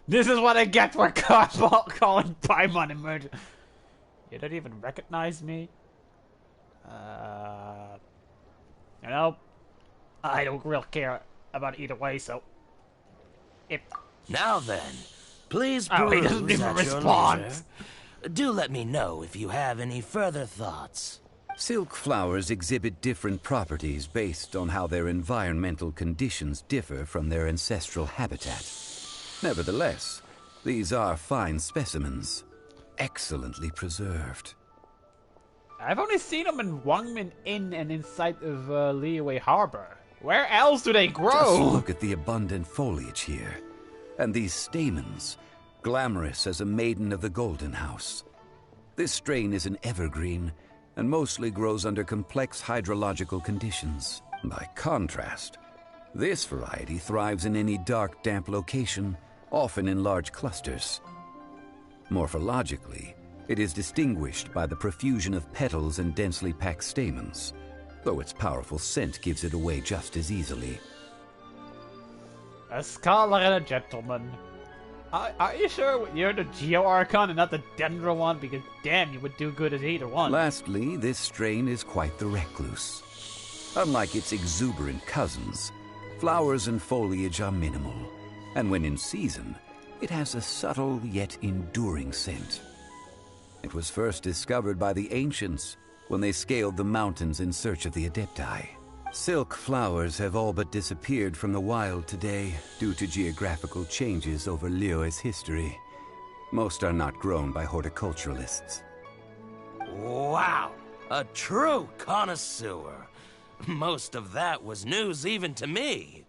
This is what I get for calling Paimon emergent. You don't even recognize me? You know, I don't really care about either way, so... If... Now then, please Oh, he doesn't peruse even at your respond. leisure. Do let me know if you have any further thoughts. Silk flowers exhibit different properties based on how their environmental conditions differ from their ancestral habitat. Nevertheless, these are fine specimens, excellently preserved. I've only seen them in Wangmin Inn and inside of Liyue Harbor. Where else do they grow? Just look at the abundant foliage here. And these stamens, glamorous as a maiden of the Golden House. This strain is an evergreen, and mostly grows under complex hydrological conditions. By contrast, this variety thrives in any dark, damp location, often in large clusters. Morphologically, it is distinguished by the profusion of petals and densely packed stamens, though its powerful scent gives it away just as easily. A scholar and a gentleman. Are you sure you're the Geo Archon and not the Dendro one? Because damn, you would do good as either one. Lastly, this strain is quite the recluse. Unlike its exuberant cousins, flowers and foliage are minimal, and when in season, it has a subtle yet enduring scent. It was first discovered by the ancients when they scaled the mountains in search of the Adepti. Silk flowers have all but disappeared from the wild today due to geographical changes over Liyue's history. Most are not grown by horticulturalists. Wow! A true connoisseur. Most of that was news even to me.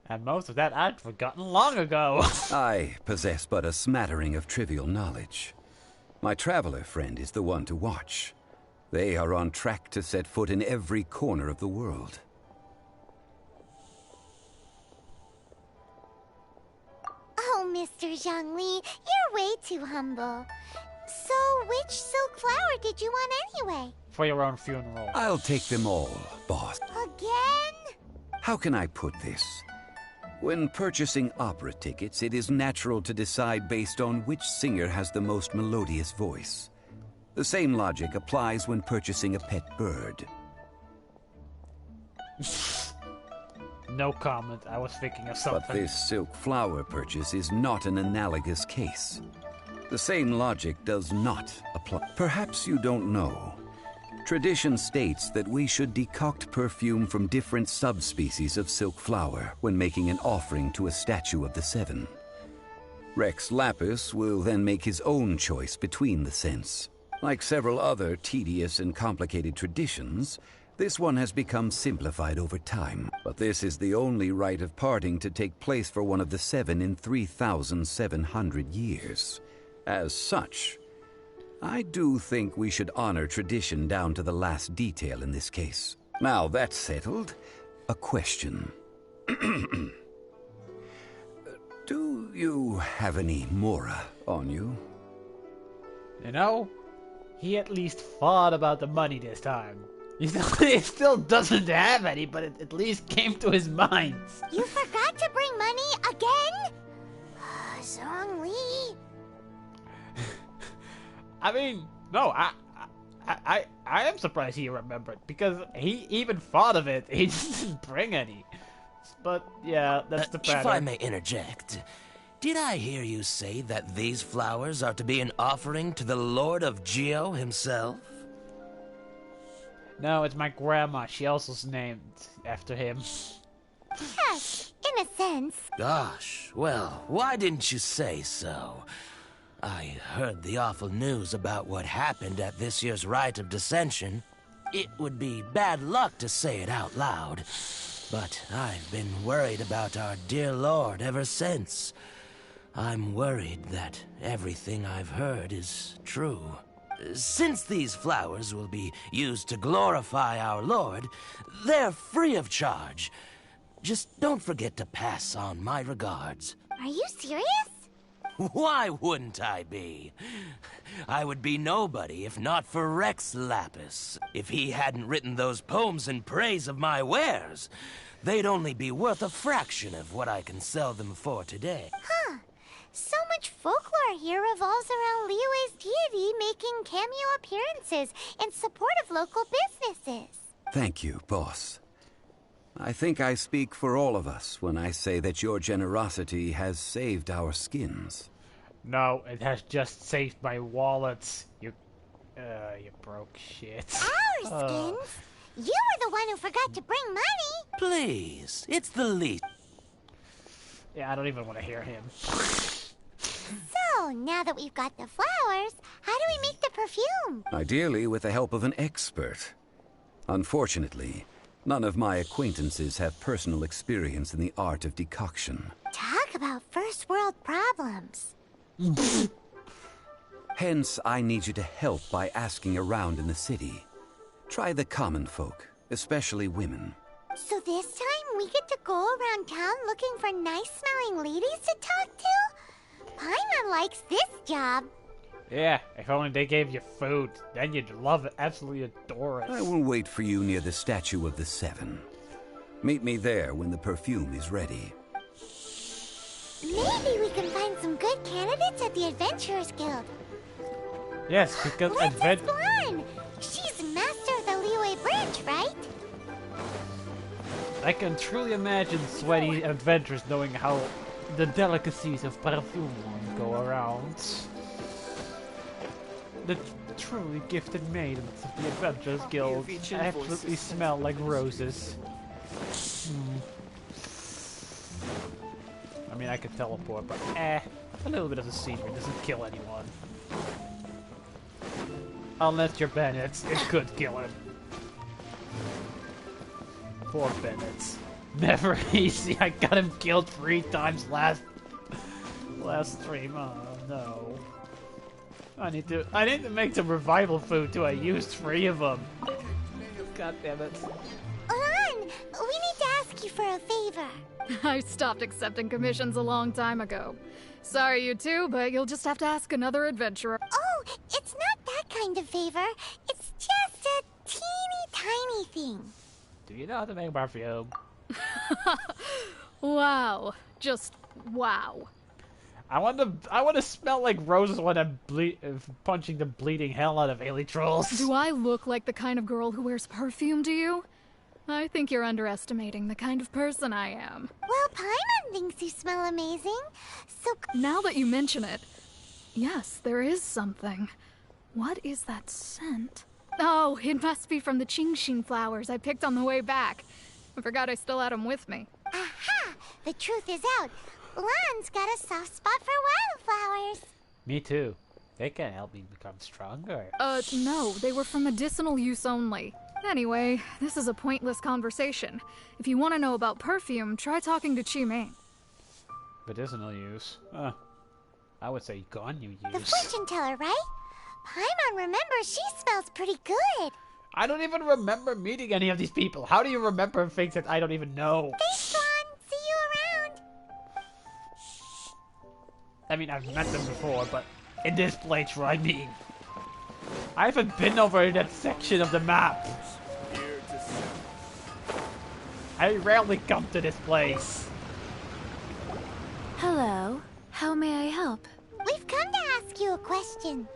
And most of that I'd forgotten long ago. I possess but a smattering of trivial knowledge. My traveler friend is the one to watch. They are on track to set foot in every corner of the world. Oh, Mr. Zhongli, you're way too humble. So, which silk flower did you want anyway? For your own funeral. I'll take them all, boss. Again? How can I put this? When purchasing opera tickets, it is natural to decide based on which singer has the most melodious voice. The same logic applies when purchasing a pet bird. No comment. I was thinking of something. But this silk flower purchase is not an analogous case. The same logic does not apply. Perhaps you don't know. Tradition states that we should decoct perfume from different subspecies of silk flower when making an offering to a statue of the Seven. Rex Lapis will then make his own choice between the scents. Like several other tedious and complicated traditions, this one has become simplified over time. But this is the only rite of parting to take place for one of the Seven in 3,700 years. As such, I do think we should honor tradition down to the last detail in this case. Now that's settled, a question. Do you have any Mora on you? You know, he at least thought about the money this time. He still doesn't have any, but it at least came to his mind. You forgot to bring money again? Zhongli. I mean, no, I am surprised he remembered, because he even thought of it. He just didn't bring any. But yeah, that's the pattern. If I may interject, did I hear you say that these flowers are to be an offering to the Lord of Geo himself? No, it's my grandma. She also's named after him. Yes, in a sense. Gosh, well, why didn't you say so? I heard the awful news about what happened at this year's Rite of Dissension. It would be bad luck to say it out loud, but I've been worried about our dear Lord ever since. I'm worried that everything I've heard is true. Since these flowers will be used to glorify our Lord, they're free of charge. Just don't forget to pass on my regards. Are you serious? Why wouldn't I be? I would be nobody if not for Rex Lapis. If he hadn't written those poems in praise of my wares, they'd only be worth a fraction of what I can sell them for today. Huh. So much folklore here revolves around Liyue's deity making cameo appearances in support of local businesses. Thank you, boss. I think I speak for all of us when I say that your generosity has saved our skins. No, it has just saved my wallets. You broke shit. Our skins? You were the one who forgot to bring money. Please, it's the least. Yeah, I don't even want to hear him. So, now that we've got the flowers, how do we make the perfume? Ideally with the help of an expert. Unfortunately, none of my acquaintances have personal experience in the art of decoction. Talk about first world problems. Hence, I need you to help by asking around in the city. Try the common folk, especially women. So this time we get to go around town looking for nice-smelling ladies to talk to? Paimon likes this job. Yeah, if only they gave you food. Then you'd love it, absolutely adore it. I will wait for you near the Statue of the Seven. Meet me there when the perfume is ready. Maybe we can find some good candidates at the Adventurers Guild. Yes, because Let's ask Lan. She's master of the Liyue branch, right? I can truly imagine sweaty adventurers knowing how the delicacies of perfume go around. The truly gifted maidens of the Adventurers Guild absolutely smell like roses. I mean, I could teleport, but a little bit of the scenery doesn't kill anyone. Unless you're Bennett, it could kill him. Poor Bennett. Never easy. I got him killed 3 times last stream. Oh no. I need to make some revival food too. I used 3 of them. God damn it. Lan, we need to ask you for a favor. I stopped accepting commissions a long time ago. Sorry, you two, but you'll just have to ask another adventurer. Oh, it's not that kind of favor. It's just a teeny tiny thing. Do you know how to make perfume? Wow. Just wow. I want to smell like roses when I'm punching the bleeding hell out of alien trolls. Do I look like the kind of girl who wears perfume to you? I think you're underestimating the kind of person I am. Well, Paimon thinks you smell amazing, so... Now that you mention it, yes, there is something. What is that scent? Oh, it must be from the Genshin flowers I picked on the way back. I forgot I still had them with me. Aha! The truth is out. Lan's got a soft spot for wildflowers. Me too. They can help me become stronger. No, they were for medicinal use only. Anyway, this is a pointless conversation. If you want to know about perfume, try talking to Qiming. Medicinal use? I would say gun you use. The fortune teller, right? Paimon remembers she smells pretty good. I don't even remember meeting any of these people. How do you remember things that I don't even know? Thanks, Lan. See you around. I mean, I've met them before, but in this playthrough, I mean. I haven't been over in that section of the map. I rarely come to this place. Hello. How may I help? We've come to ask you a question.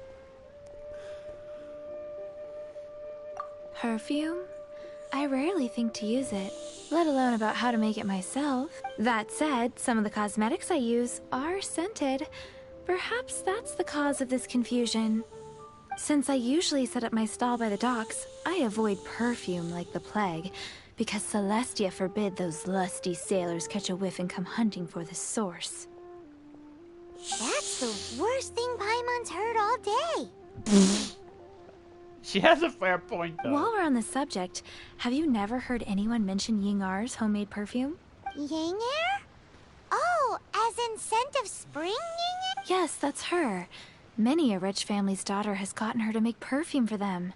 Perfume? I rarely think to use it, let alone about how to make it myself. That said, some of the cosmetics I use are scented. Perhaps that's the cause of this confusion. Since I usually set up my stall by the docks, I avoid perfume like the plague, because Celestia forbid those lusty sailors catch a whiff and come hunting for the source. That's the worst thing Paimon's heard all day. She has a fair point, though. While we're on the subject, have you never heard anyone mention Yingar's homemade perfume? Yingar? Oh, as in scent of spring, Yingar? Yes, that's her. Many a rich family's daughter has gotten her to make perfume for them.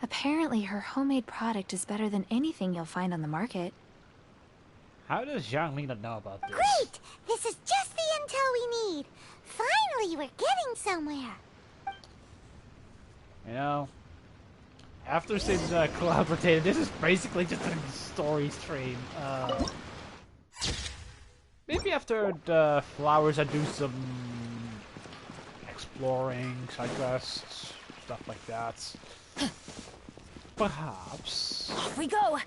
Apparently, her homemade product is better than anything you'll find on the market. How does Zhang not know about this? Great! This is just the intel we need. Finally, we're getting somewhere. You know, after seeing Cloud Rotated, this is basically just a story stream. Maybe after the flowers I do some exploring, side quests, stuff like that. Perhaps. Off we go!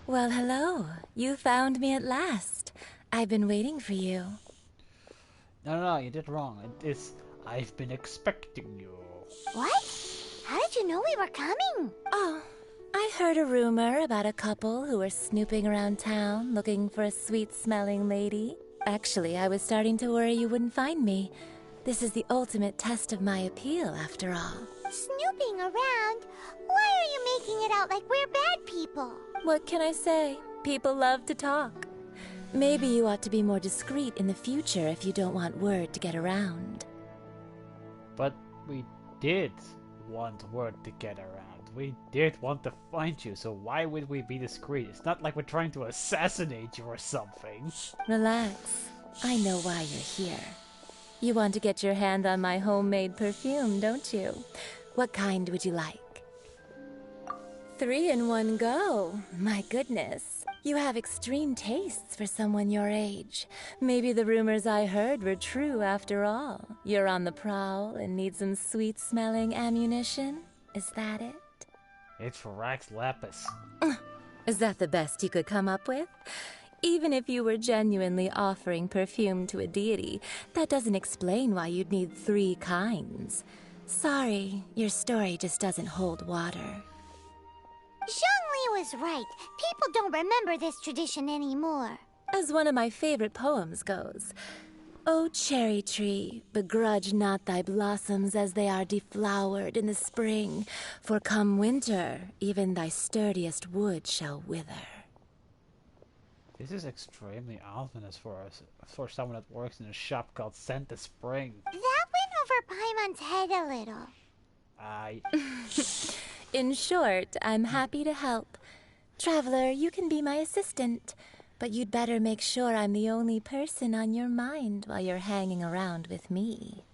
Well, hello. You found me at last. I've been waiting for you. No, you did wrong. It's I've been expecting you. What? How did you know we were coming? Oh, I heard a rumor about a couple who were snooping around town looking for a sweet-smelling lady. Actually, I was starting to worry you wouldn't find me. This is the ultimate test of my appeal, after all. Snooping around? Why are you making it out like we're bad people? What can I say? People love to talk. Maybe you ought to be more discreet in the future if you don't want word to get around. But we did want word to get around. We did want to find you, so why would we be discreet? It's not like we're trying to assassinate you or something. Relax. I know why you're here. You want to get your hand on my homemade perfume, don't you? What kind would you like? 3 in one go. My goodness. You have extreme tastes for someone your age. Maybe the rumors I heard were true after all. You're on the prowl and need some sweet-smelling ammunition? Is that it? It's Rax Lapis. Is that the best you could come up with? Even if you were genuinely offering perfume to a deity, that doesn't explain why you'd need 3 kinds. Sorry, your story just doesn't hold water. Zhongli was right. People don't remember this tradition anymore. As one of my favorite poems goes, O cherry tree, begrudge not thy blossoms as they are deflowered in the spring, for come winter, even thy sturdiest wood shall wither. This is extremely ominous for someone that works in a shop called Scent the Spring. That went over Paimon's head a little. In short, I'm happy to help. Traveler, you can be my assistant, but you'd better make sure I'm the only person on your mind while you're hanging around with me.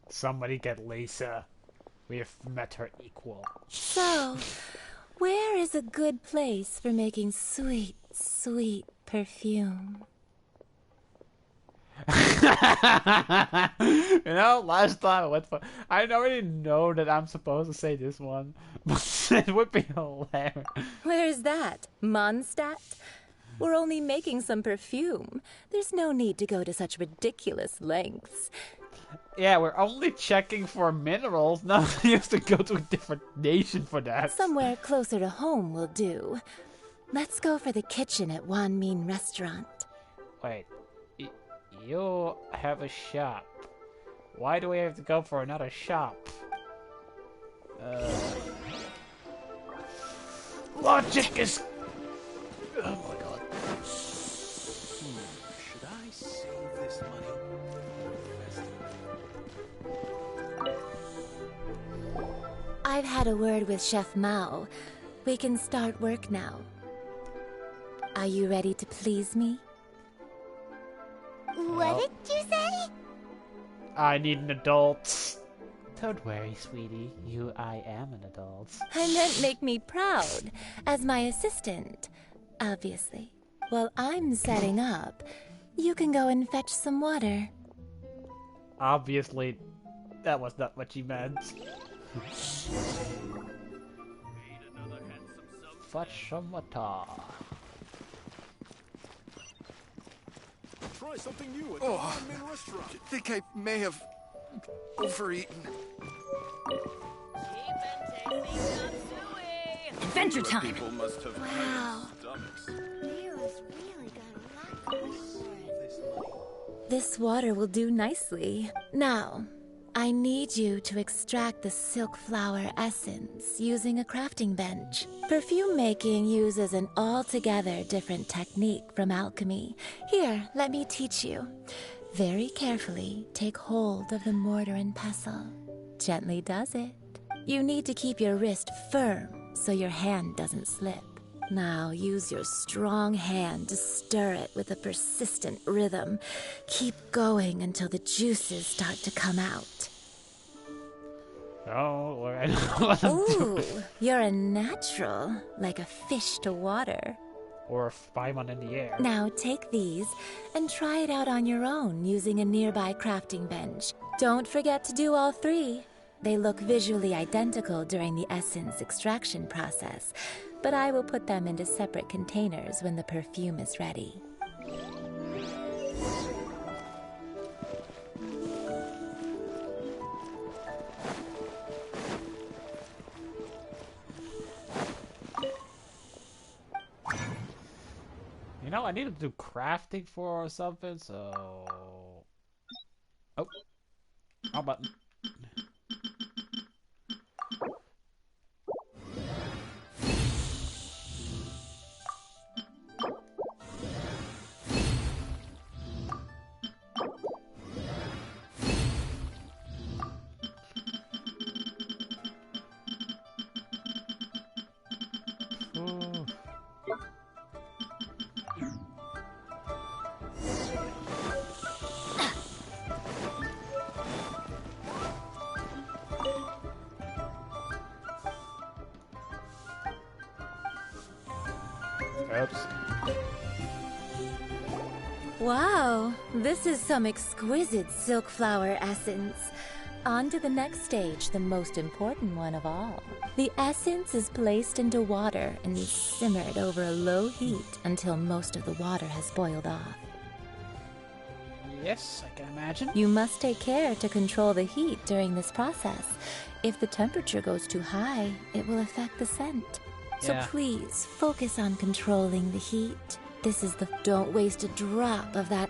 Somebody get Lisa. We have met her equal. So, where is a good place for making sweet, sweet perfume? You know, last time I went for... I already know that I'm supposed to say this one, but it would be hilarious. Where's that? Mondstadt? We're only making some perfume. There's no need to go to such ridiculous lengths. Yeah, we're only checking for minerals. Now we have to go to a different nation for that. Somewhere closer to home will do. Let's go for the kitchen at Wan Min Restaurant. Wait, you have a shop. Why do we have to go for another shop? Logic is... Oh my god. Should I save this money? I've had a word with Chef Mao. We can start work now. Are you ready to please me? What did you say? I need an adult. Don't worry, sweetie. I am an adult. I meant make me proud, as my assistant, obviously. While I'm setting up, you can go and fetch some water. Obviously, that was not what you meant. Fetch some water. Try something new at the Ramen restaurant. I think I may have overeaten. Adventure time! People must have Wow. stomachs. Leo's really got a lot going for it. This water will do nicely. Now, I need you to extract the silk flower essence using a crafting bench. Perfume making uses an altogether different technique from alchemy. Here, let me teach you. Very carefully, take hold of the mortar and pestle. Gently does it. You need to keep your wrist firm so your hand doesn't slip. Now use your strong hand to stir it with a persistent rhythm. Keep going until the juices start to come out. Oh, I don't know what I'm Ooh, doing. you're a natural, like a fish to water. Or a Paimon in the air. Now take these and try it out on your own using a nearby crafting bench. Don't forget to do all 3. They look visually identical during the essence extraction process, but I will put them into separate containers when the perfume is ready. You know, I need to do crafting for something, so... Oh. Wrong button. Oh. Oops. Wow, this is some exquisite silk flower essence. On to the next stage, the most important one of all. The essence is placed into water and is simmered over a low heat until most of the water has boiled off. Yes, I can imagine. You must take care to control the heat during this process. If the temperature goes too high, it will affect the scent. So Yeah. please, focus on controlling the heat. This is the... Don't waste a drop of that...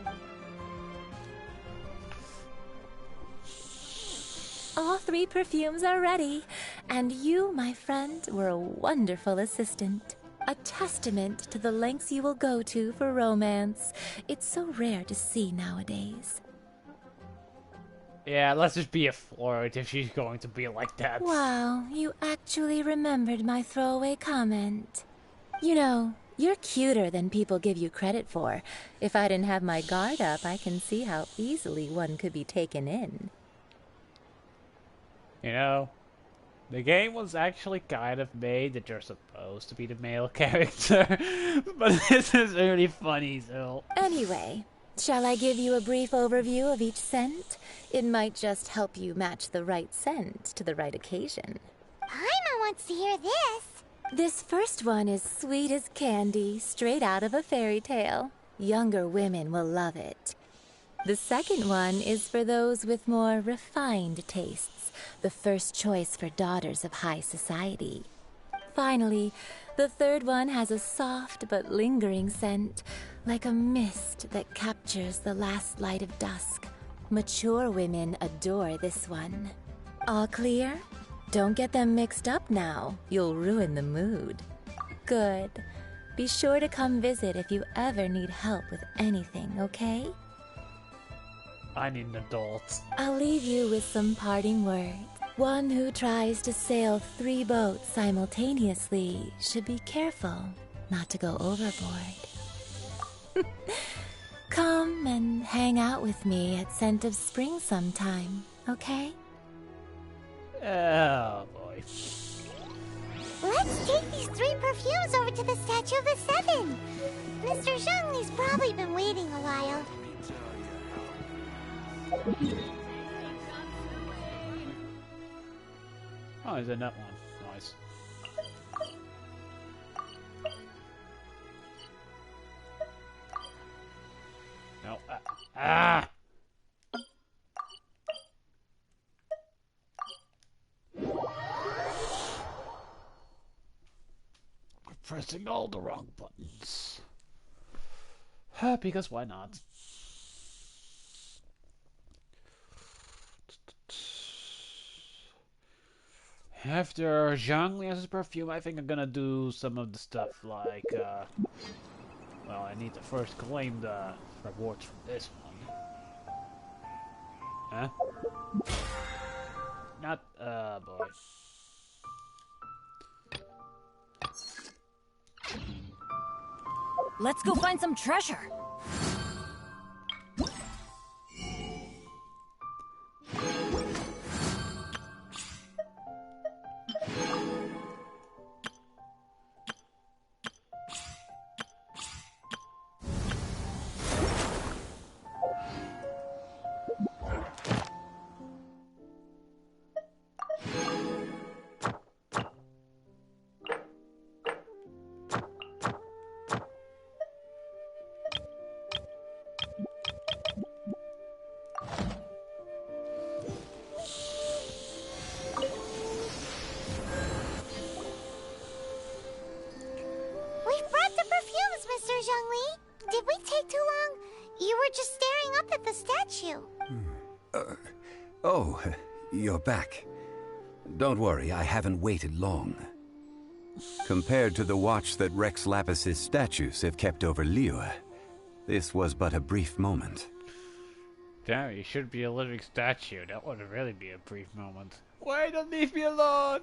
All 3 perfumes are ready, and you, my friend, were a wonderful assistant. A testament to the lengths you will go to for romance. It's so rare to see nowadays. Yeah, let's just be a flirt if she's going to be like that. Wow, you actually remembered my throwaway comment. You know, you're cuter than people give you credit for. If I didn't have my guard up, I can see how easily one could be taken in. You know, the game was actually kind of made that you're supposed to be the male character, but this is really funny, so... Anyway, shall I give you a brief overview of each scent? It might just help you match the right scent to the right occasion. Paimon wants to hear this. This first one is sweet as candy, straight out of a fairy tale. Younger women will love it. The second one is for those with more refined tastes, the first choice for daughters of high society. Finally, the third one has a soft but lingering scent, like a mist that captures the last light of dusk. Mature women adore this one. All clear? Don't get them mixed up now. You'll ruin the mood. Good. Be sure to come visit if you ever need help with anything, okay? I need an adult. I'll leave you with some parting words. One who tries to sail 3 boats simultaneously should be careful not to go overboard. Come and hang out with me at Scent of Spring sometime, okay? Oh boy. Let's take these 3 perfumes over to the Statue of the Seven. Mr. Zhongli's probably been waiting a while. Oh, is it that one? Nice. No. Ah! We're pressing all the wrong buttons. Because why not? After Zhongli has his perfume, I think I'm gonna do some of the stuff like, well, I need to first claim the rewards from this one. Huh? Not, boy. Let's go find some treasure. Oh, you're back. Don't worry, I haven't waited long. Compared to the watch that Rex Lapis's statues have kept over Liyue, this was but a brief moment. Damn, you should be a living statue. That would really be a brief moment. Why don't leave me alone?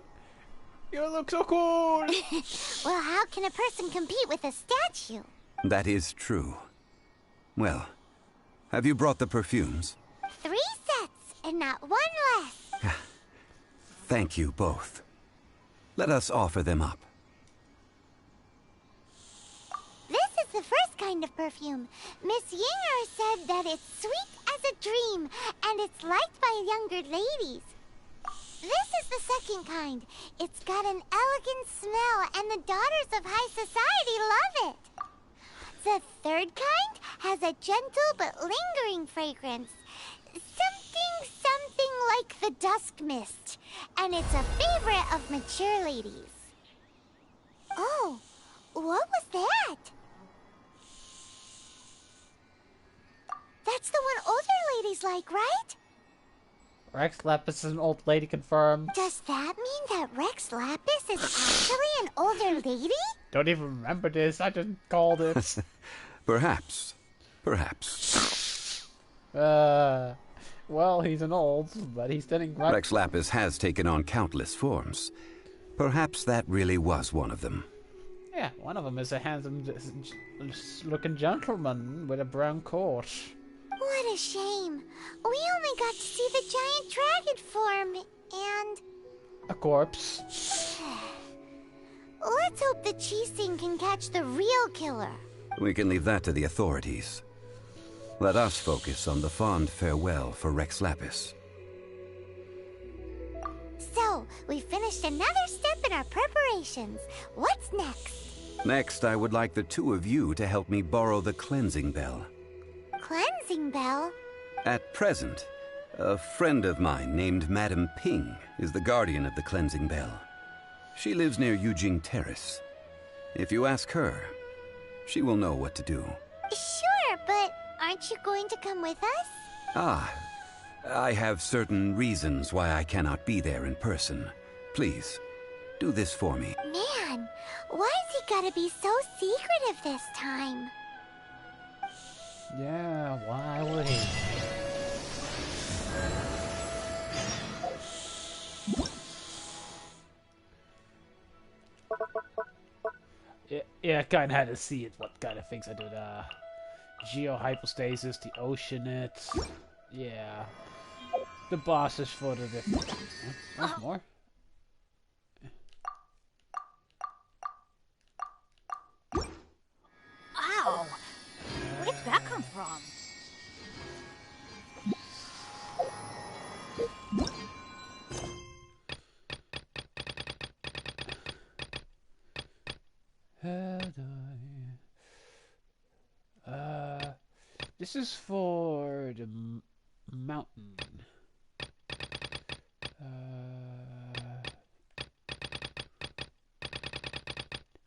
You look so cool! Well, how can a person compete with a statue? That is true. Well, have you brought the perfumes? 3 sets, and not one less. Thank you both. Let us offer them up. This is the first kind of perfume. Miss Yinger said that it's sweet as a dream, and it's liked by younger ladies. This is the second kind. It's got an elegant smell, and the daughters of high society love it. The third kind has a gentle but lingering fragrance. Something like the dusk mist. And it's a favorite of mature ladies. Oh, what was that? That's the one older ladies like, right? Rex Lapis is an old lady, confirmed. Does that mean that Rex Lapis is actually an older lady? Don't even remember this, I just called it. Perhaps. Perhaps. Well, he's an old, but he's standing right. Rex Lapis has taken on countless forms. Perhaps that really was one of them. Yeah, one of them is a handsome looking gentleman with a brown coat. What a shame. We only got to see the giant dragon form, and... a corpse. Let's hope the Chising can catch the real killer. We can leave that to the authorities. Let us focus on the fond farewell for Rex Lapis. So, we finished another step in our preparations. What's next? Next, I would like the two of you to help me borrow the cleansing bell. Cleansing bell? At present, a friend of mine named Madame Ping is the guardian of the cleansing bell. She lives near Yujing Terrace. If you ask her, she will know what to do. Sure, but aren't you going to come with us? Ah, I have certain reasons why I cannot be there in person. Please, do this for me. Man, why's he gotta be so secretive this time? Yeah, why would he? Yeah, I kinda had to see it, what kind of things I did. Geo-hypostasis, the oceanite. Yeah. The bosses for the different... Huh? There's more? Ow! Where did that come from? This is for the mountain.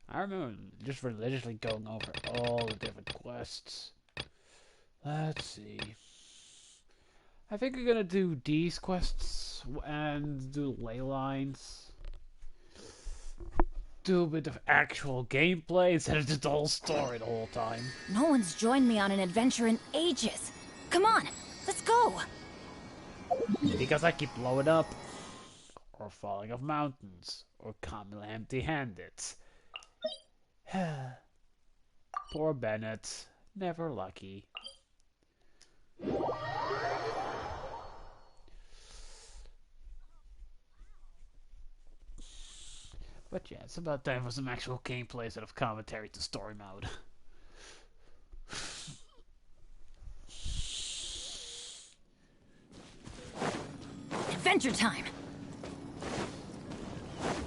I remember just religiously going over all the different quests. Let's see. I think we're gonna do these quests and do ley lines. Do a bit of actual gameplay instead of just the whole story the whole time. No one's joined me on an adventure in ages. Come on, let's go! Because I keep blowing up, or falling off mountains, or coming empty-handed. Poor Bennett, never lucky. But yeah, it's about time for some actual gameplay instead of commentary to story mode. Adventure time!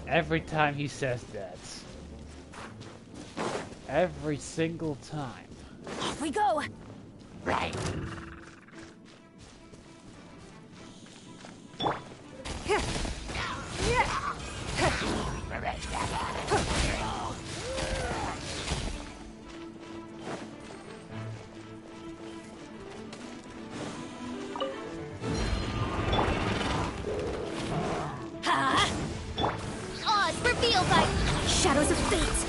Every time he says that. Every single time. Off we go! Right. feels like Shadows of fate!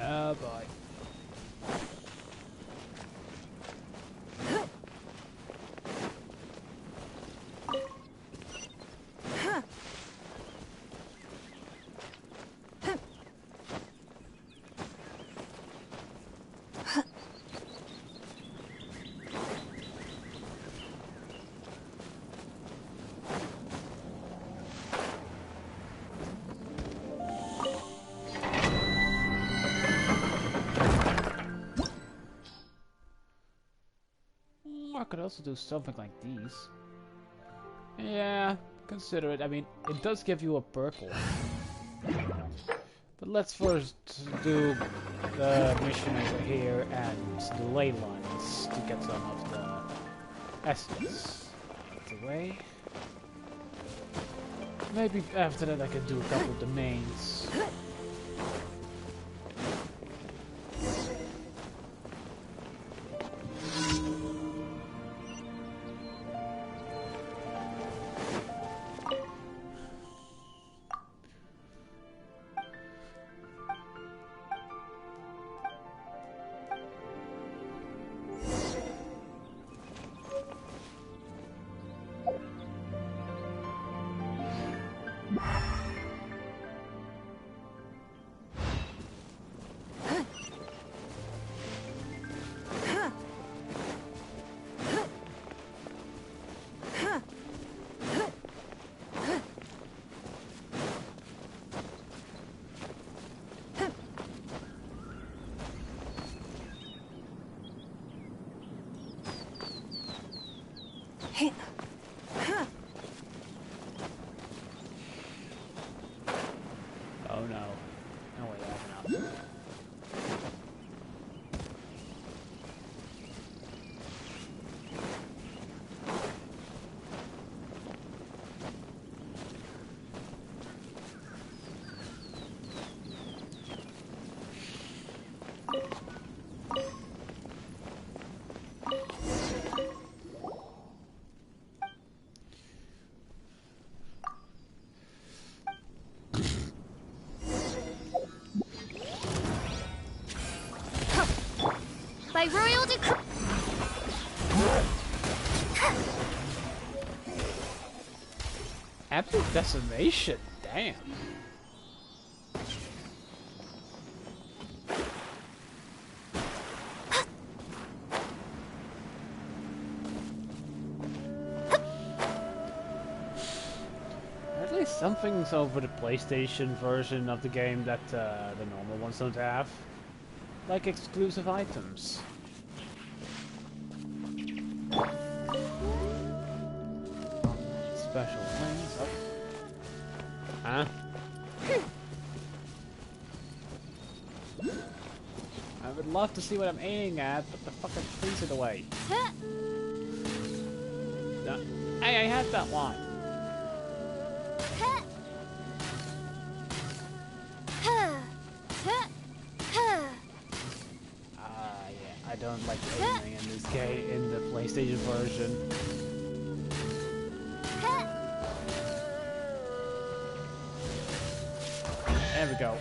Oh boy. I could also do something like these. Yeah, consider it. I mean, it does give you a purple. But let's first do the mission over here and the ley lines to get some of the essence out of the way. Maybe after that I can do a couple of domains. Oh no. No way, that's enough. by royal decree. Absolute decimation, damn. At least something's over the PlayStation version of the game that the normal ones don't have. Like exclusive items. Special things. Oh. Huh? I would love to see what I'm aiming at, but the fucking freeze it away. No. Hey, I had that one. I don't like aiming in this game, in the PlayStation version. There we go.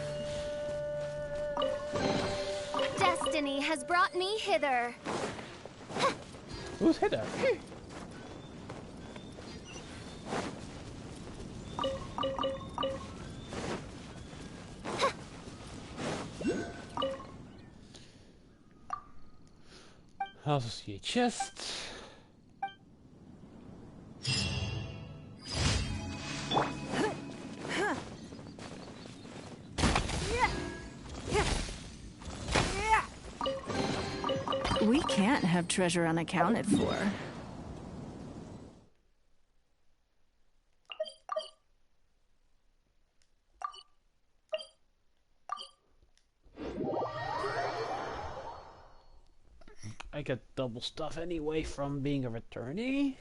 Destiny has brought me hither. Who's hither? I also see a chest. We can't have treasure unaccounted for. I get double stuff anyway from being a returnee,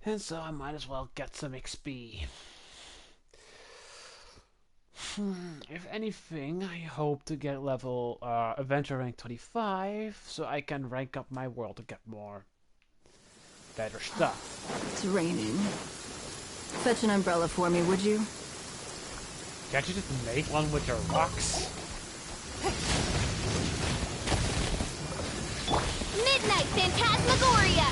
and so I might as well get some XP. If anything, I hope to get level adventure rank 25 so I can rank up my world to get more better stuff. It's raining. Fetch an umbrella for me, would you? Can't you just make one with your rocks? Midnight Phantasmagoria!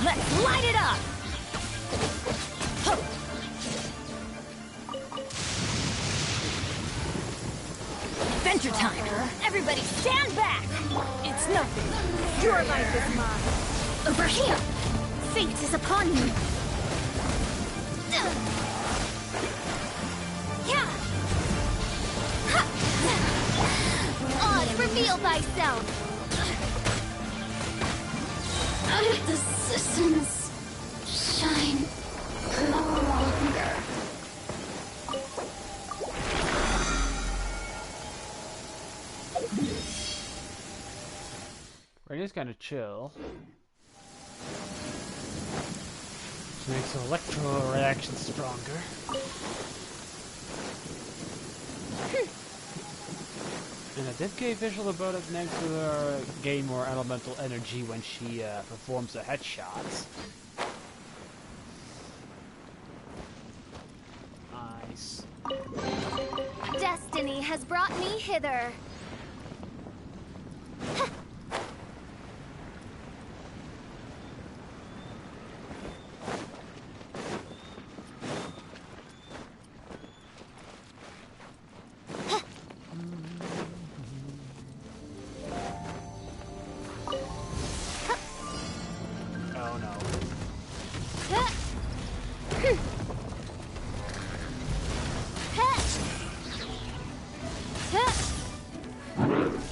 Let's light it up! Adventure time! Everybody stand back! It's nothing. Your life is mine. Over here! Fate is upon you! Oz, reveal thyself! The citizens shine no longer. Rainy's kind of chill. Which makes the electro reaction stronger. And I did get a visual about it next to her gain more elemental energy when she performs the headshots. Nice. Destiny has brought me hither.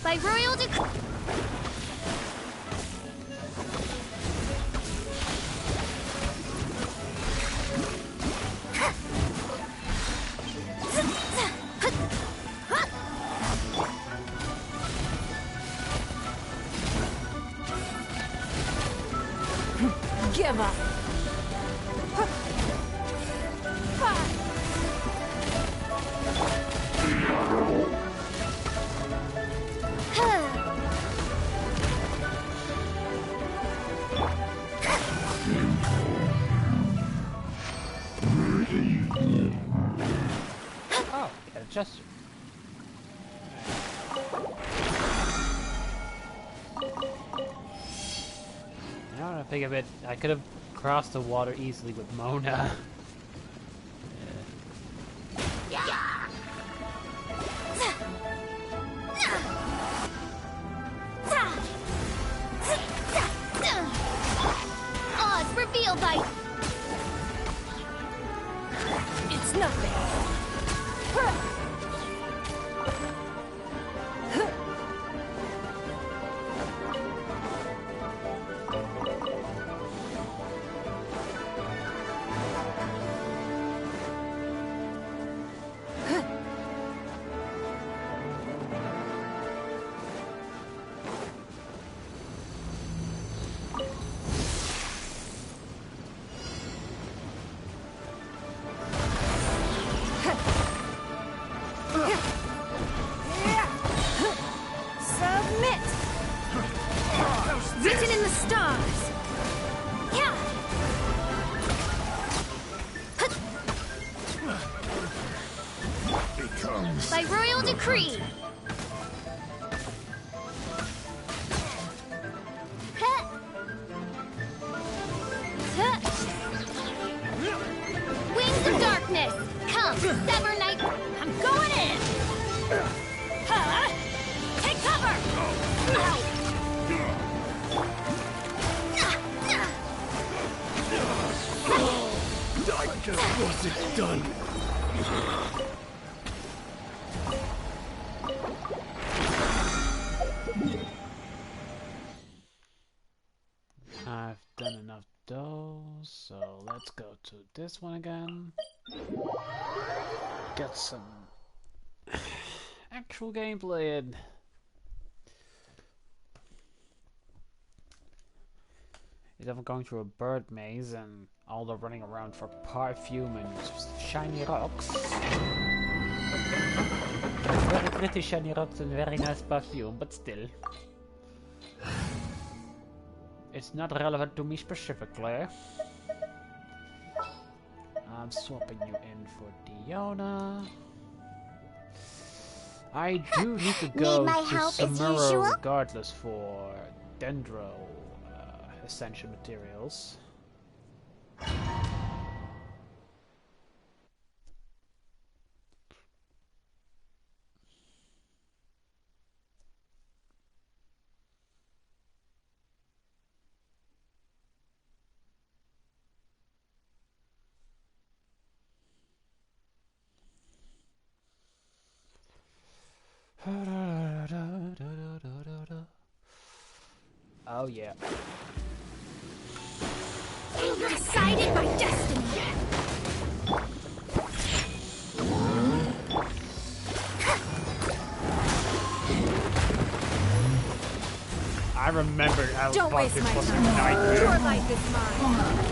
By royal decree. Give up. Oh, got a gesture. Now that I think of it, I could have crossed the water easily with Mona. Oz, reveal thy... It's nothing. Submit! Written in the stars! Yeah! By royal decree! Wings of darkness! Come, sever night! I'm going in! Huh? Take cover! I just wasn't done I've done enough those, so let's go to this one again. Get some actual gameplay in. Instead of going through a bird maze and all the running around for perfume and shiny rocks. Very pretty shiny rocks and very nice perfume, but still. It's not relevant to me specifically. I'm swapping you in for Diona. I do need to go to Samuro regardless for Dendro essential materials. Oh yeah. Decided by destiny. I remember how Don't waste my was a time. nightmare. Your life is mine.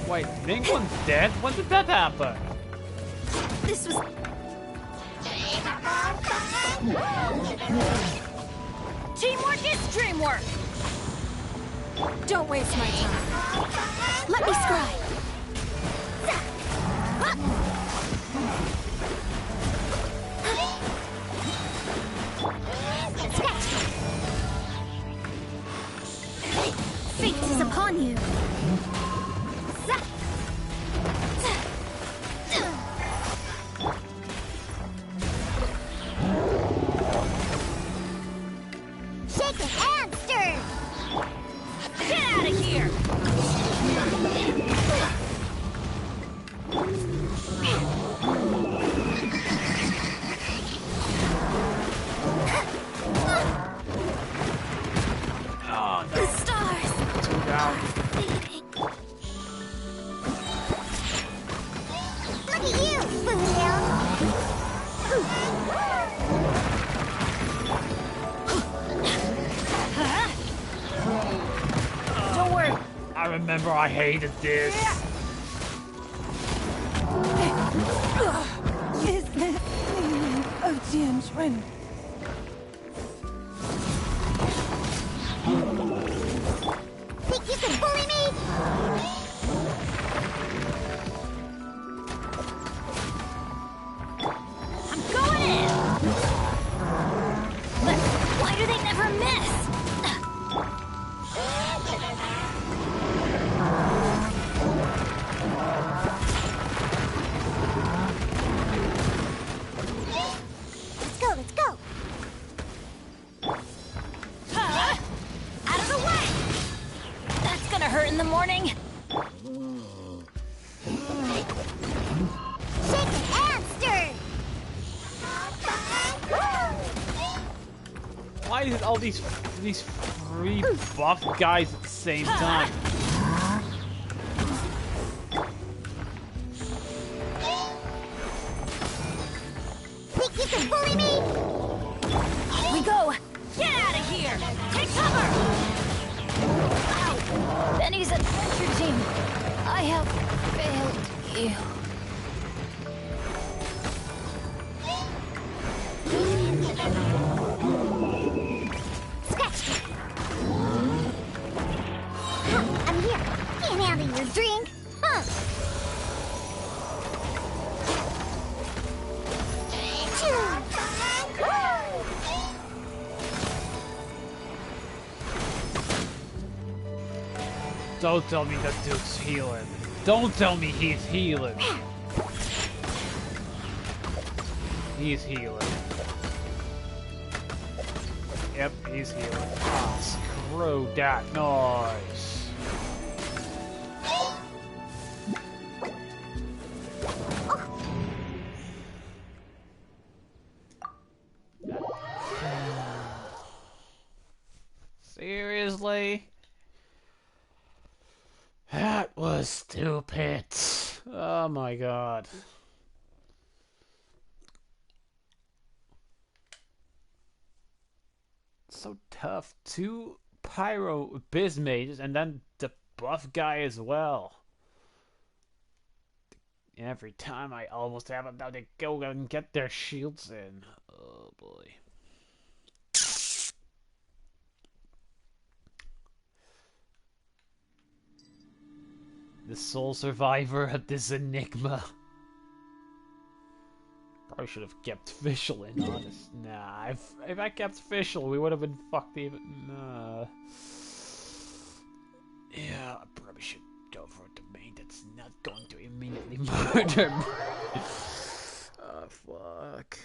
Wait, Lincoln's dead? When did that happen? This was... Teamwork is dreamwork! Don't waste my time. Let me scribe. Fate is upon you. I hated this. Of Genshin. Think you can bully me? I'm going in. But why do they never miss? Why is it all these three buff guys at the same time? Think you can bully me? Off we go! Get out of here! Take cover! Ow. you. Scratch me. I'm here. Can't handle your drink. Huh. Don't tell me that dude's healing. Don't tell me he's healing. He's healing. Yep, he's healing. Ah, screw that noise. Seriously? That was stupid. Oh my god. So tough. 2 pyro bismates and then the buff guy as well. Every time I almost have it, now they go and get their shields in. Oh boy. The sole survivor of this enigma. Probably should have kept Fischl in, honest. Nah, if I kept Fischl, we would have been fucked even. Nah. Yeah, I probably should go for a domain that's not going to immediately murder me. Oh, fuck.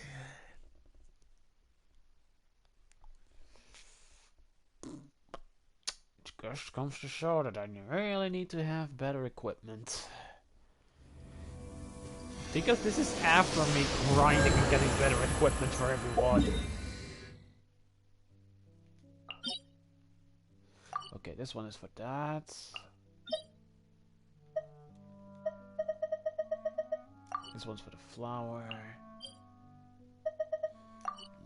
Just comes to show that I really need to have better equipment. Because this is after me grinding and getting better equipment for everyone. Okay, this one is for that. This one's for the flower.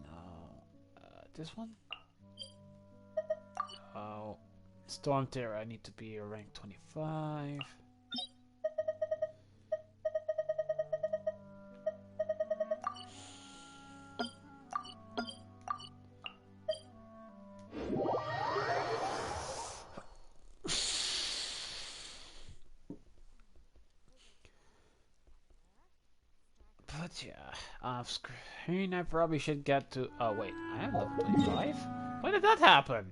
No. This one? Oh. Storm Terror, I need to be a rank 25. But yeah, off screen I probably should get to... Oh wait, I am level 25? When did that happen?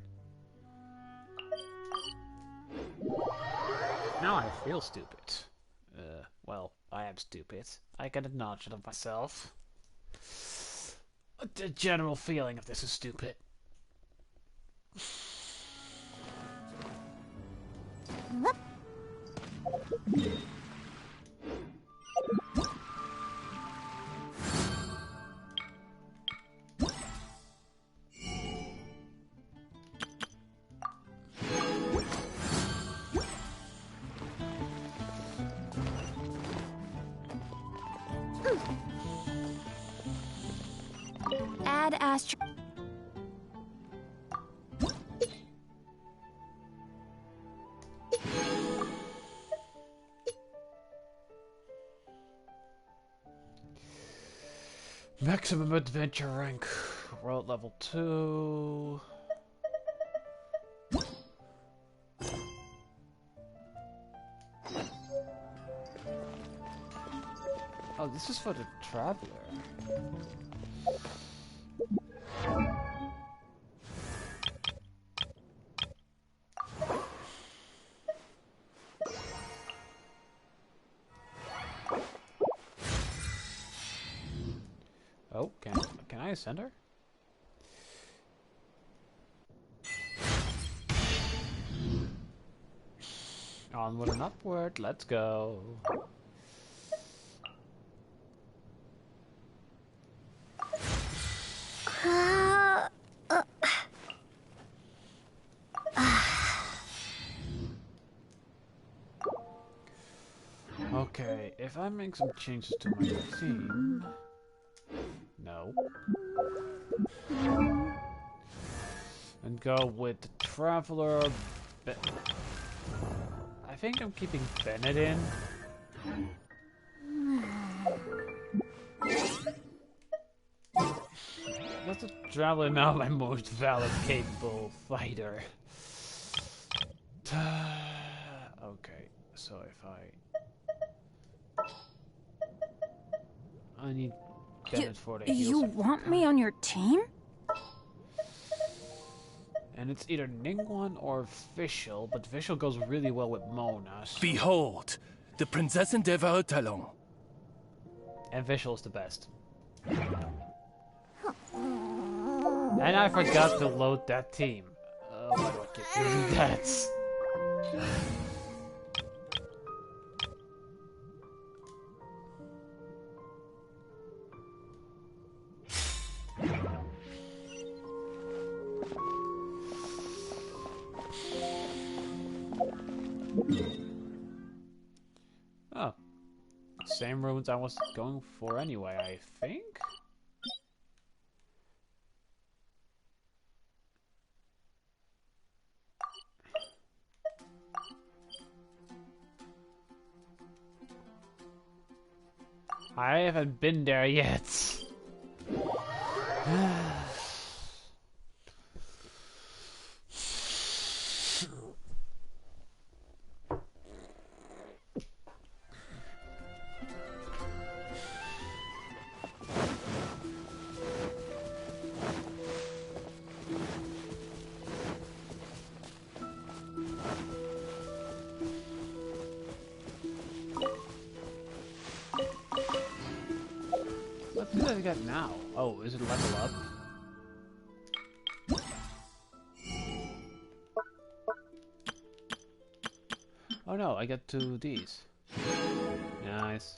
Now I feel stupid. Well, I am stupid. I can acknowledge it of myself. But the general feeling of this is stupid. Whoop. Add astro. Maximum adventure rank. World level 2. Oh, this is for the traveler. Oh, can I ascend her? Onward and upward, let's go. Okay, if I make some changes to my team... No. And go with the Traveler... I think I'm keeping Bennett in. What's the traveler now my most valid capable fighter? Okay, so if I need Bennett for the heals. You want me on your team? And it's either Ningguang or Fischl, but Fischl goes really well with Mona. So... Behold, the Prinzessin der Vertelung. And Fischl's the best. And I forgot to load that team. Why do I keep doing that? Oh. Same runes I was going for anyway, I think? I haven't been there yet. What do I got now? Oh, is it level up? Oh no, I got 2 of these. Nice.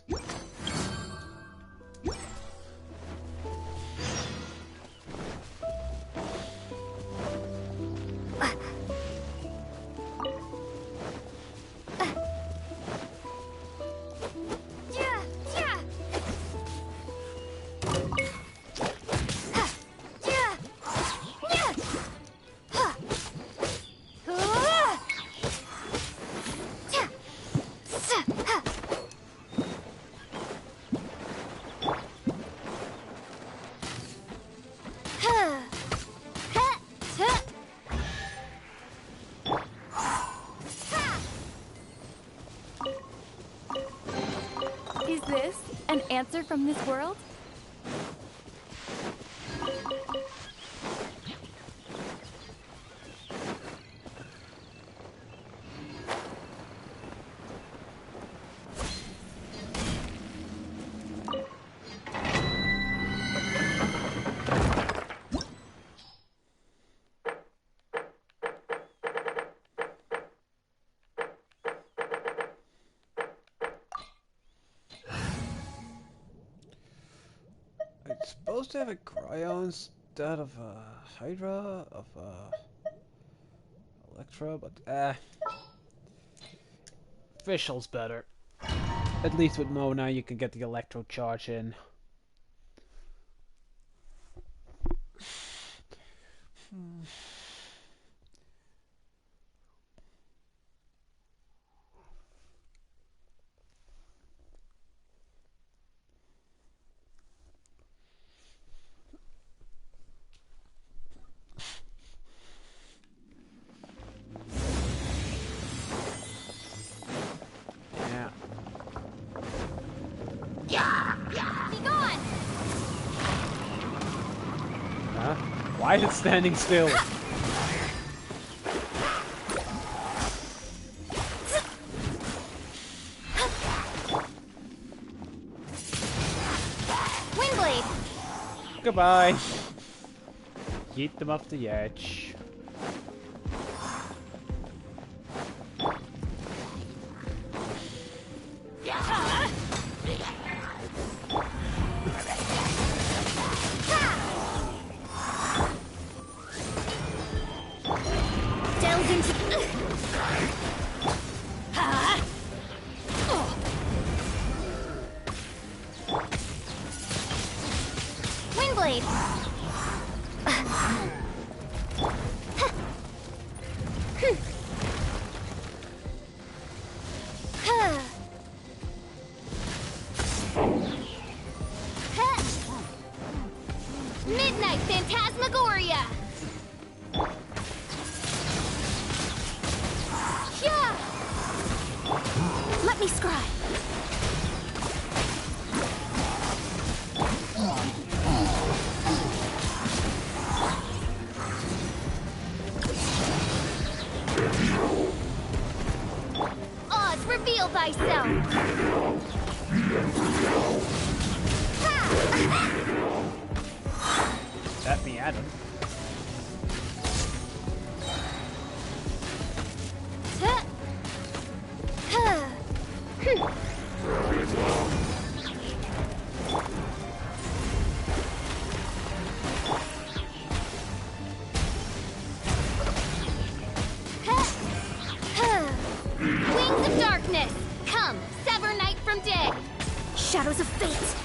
Is this an answer from this world? It's supposed to have a cryo instead of a Hydra, of a Electra, but Fischl's better. At least with Mona you can get the Electro charge in. Be gone! Huh? Why is it standing still? Windblade! Goodbye. Keep them off the edge. Delve into... Windblade! Let me scribe. Oz, reveal thyself! That be Adam. Wings of darkness! Come, sever night from day! Shadows of fate.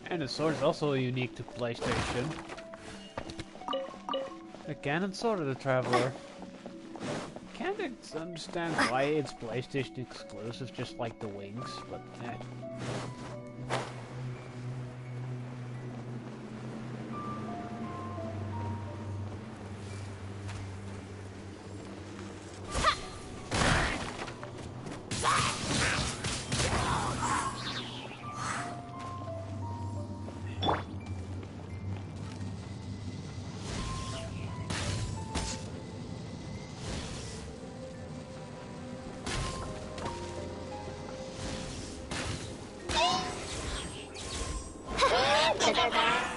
And the sword is also unique to PlayStation. A cannon sword of the Traveler. Can't understand why it's PlayStation exclusive, just like the wings, but eh.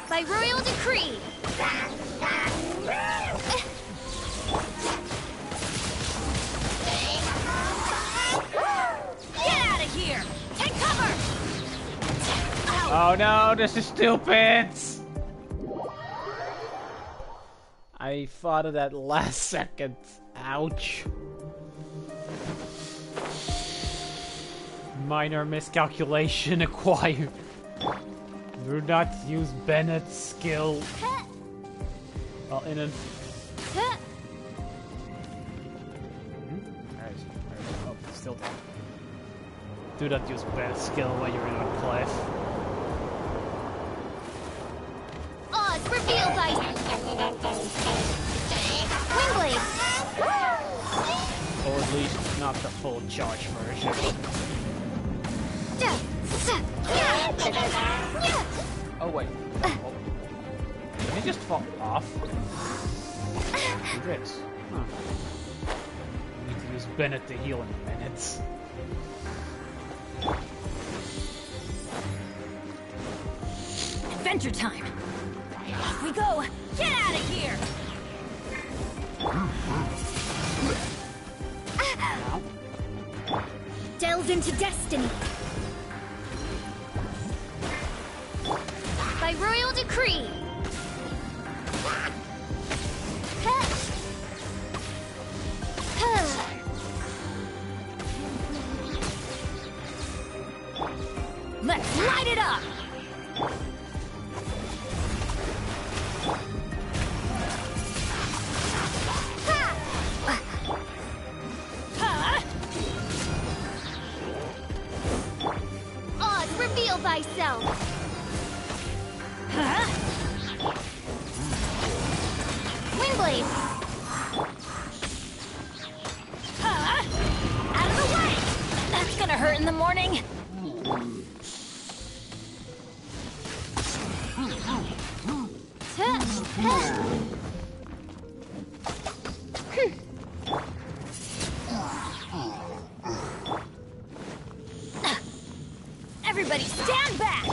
By royal decree! Get out of here! Take cover! Oh no, this is stupid! I thought of that last second. Ouch. Minor miscalculation acquired. Do not use Bennett's skill. Well, in an... Oh, still dead. Do not use Bennett's skill when you're in a cliff. Oz, reveal thyself! Wingblade! Or at least not the full charge version. Oh wait. Oh. Did he just fall off? He did. Huh. Need to use Bennett to heal in minutes. Adventure time. Off we go. Get out of here! Delve into destiny. By royal decree! Let's light it up. Oz, reveal thyself! Wingblade! Out of the way. That's gonna hurt in the morning. Everybody stand back!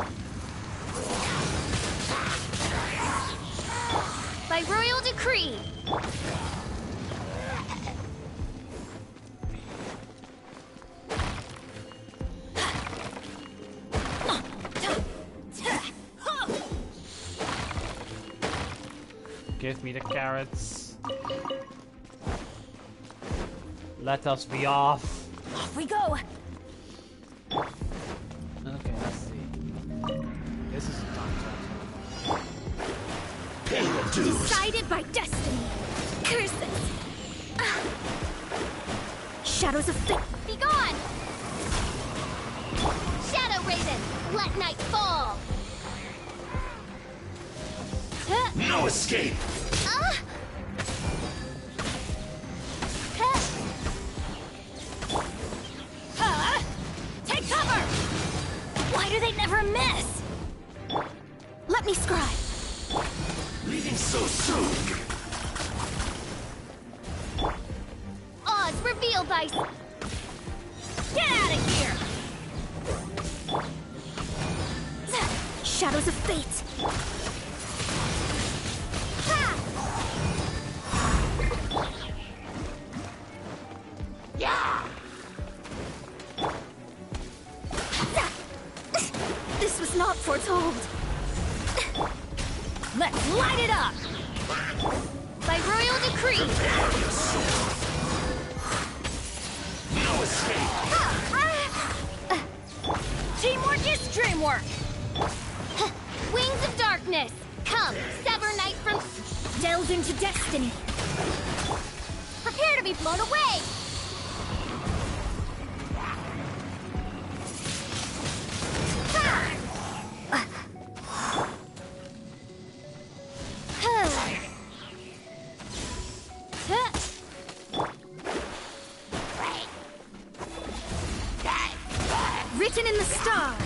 By royal decree! Give me the carrots. Let us be off. Off we go. Okay, let's see. This is a time travel. Decided by destiny. Curses. Shadows of fate. Be gone! Raven! Let night fall! No escape! Take cover! Why do they never miss? Let me scribe. Leaving so soon! Oz, reveal thyself! Get out of here! Shadows of fate. Yeah! This was not foretold. Let's light it up! By royal decree! No escape! Teamwork is dreamwork! Wings of darkness! Come, sever night from... Delve into destiny. Prepare to be blown away! Written in the stars.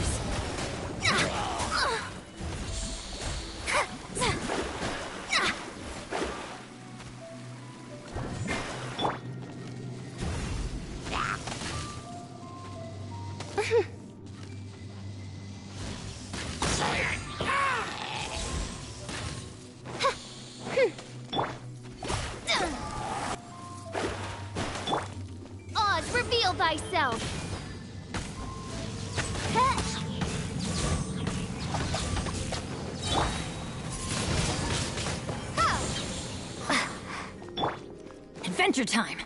Oz, reveal thyself! Adventure time.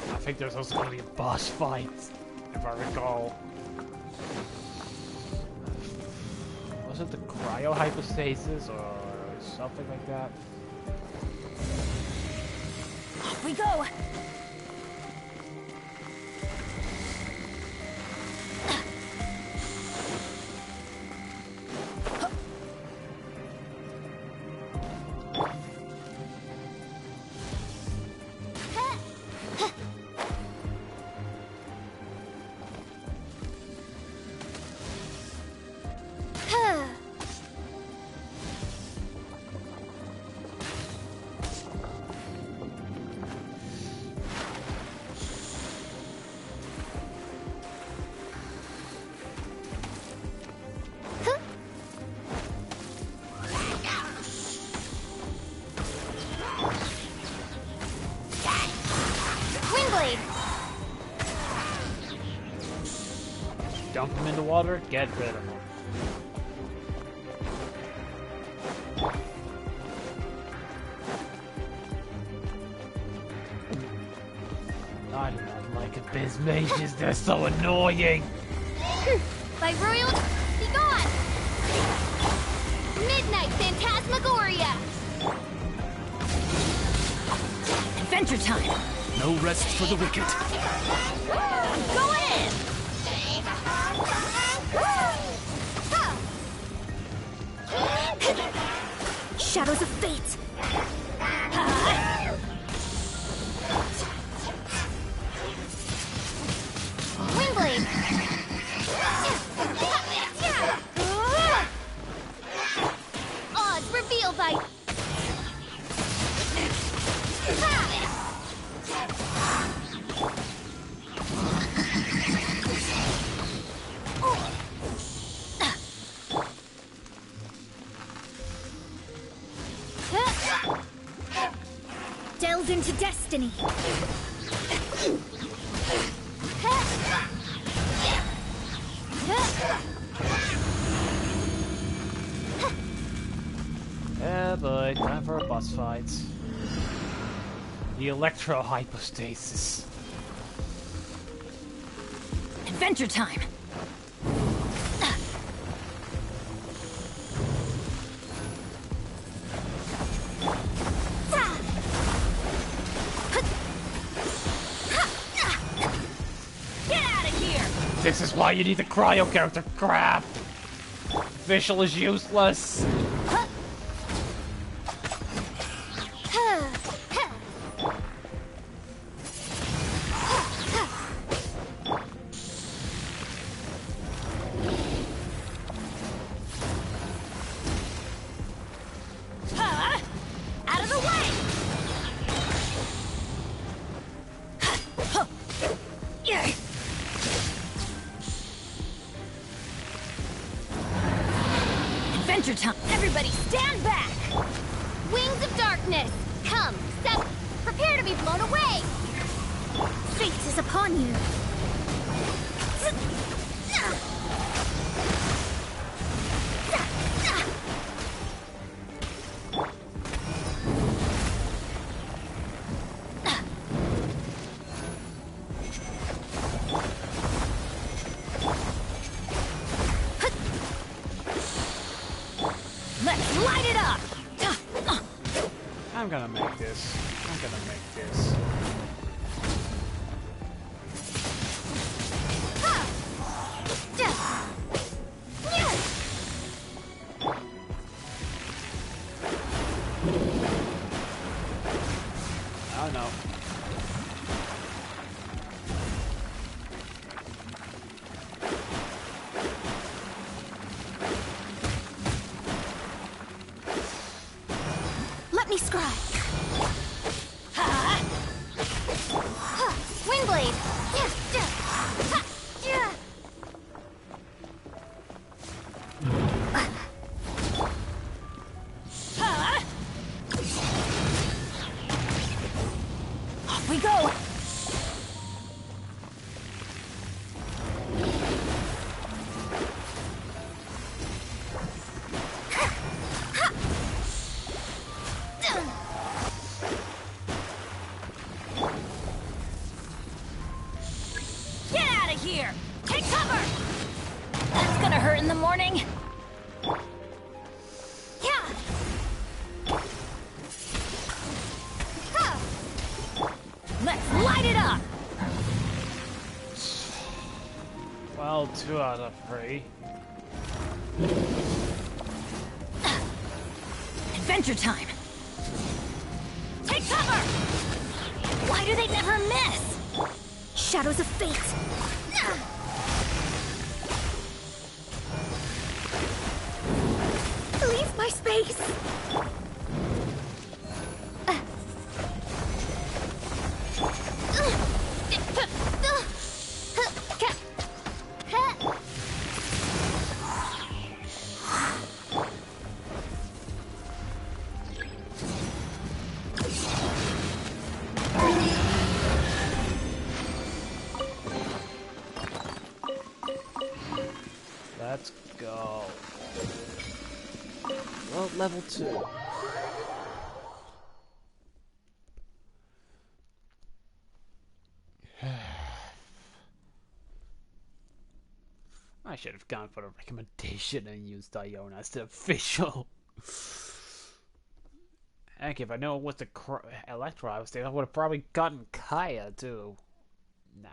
I think there's also going to be a boss fight, if I recall. Was it the cryo-hypostasis or something like that? Off we go. Dump him in the water, get rid of him. I do not like Abyss mages, they're so annoying! By royal... Be gone! Midnight Phantasmagoria! Adventure time. No rest for the wicked. I'm going in! Shadows of fate. Windblade! Oz, reveal thy... Delve into destiny. Yeah, boy, time for a boss fight. The electro-hypostasis. Adventure time. This is why you need the cryo character. Crap! Visual is useless. Out of the way! Adventure time! Everybody stand back! Wings of darkness! Come, step! Prepare to be blown away! Fate is upon you! Let's light it up! I'm gonna make this. I'm gonna make this. Oh no. Let me scry. Windblade. Off we go. Get out of here! Take cover! That's gonna hurt in the morning. Yeah. Let's light it up! Well, 2 out of 3. Adventure time! Take cover! Why do they never miss? Shadows of fate! Leave my space! Let's go. Well, level 2. I should have gone for the recommendation and used Iona as the official. Heck, if I know it was the Electro I was thinking, I would have probably gotten Kaya too. Nah.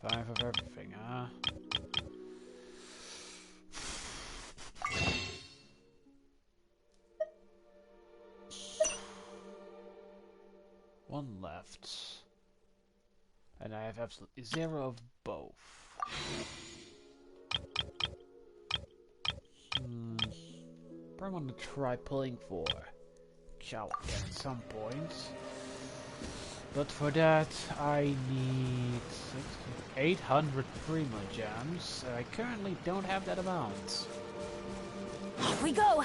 Five of everything, huh? One left. And I have absolutely 0 of both. Probably want to try pulling for Chalice at some point. But for that, I need 800 Prima Gems. I currently don't have that amount. Off we go!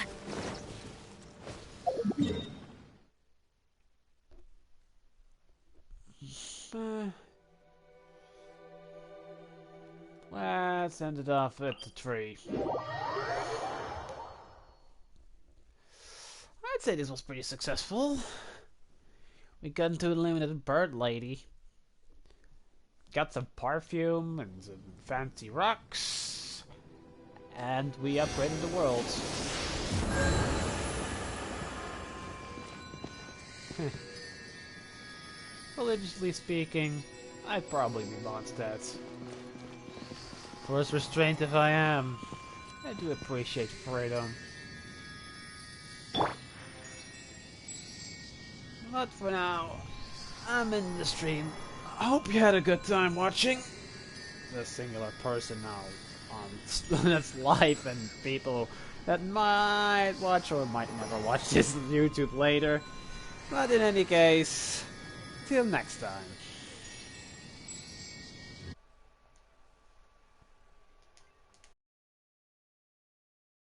Let's end it off at the 3. I'd say this was pretty successful. We got into eliminated Bird Lady. got some perfume and some fancy rocks, and we upgraded the world. Religiously speaking, I'd probably be Mondstadt. For as restrained as I am, I do appreciate freedom. But for now, I'm in the stream. I hope you had a good time watching. The singular person now on that's live, and people that might watch or might never watch this on YouTube later. But in any case, till next time.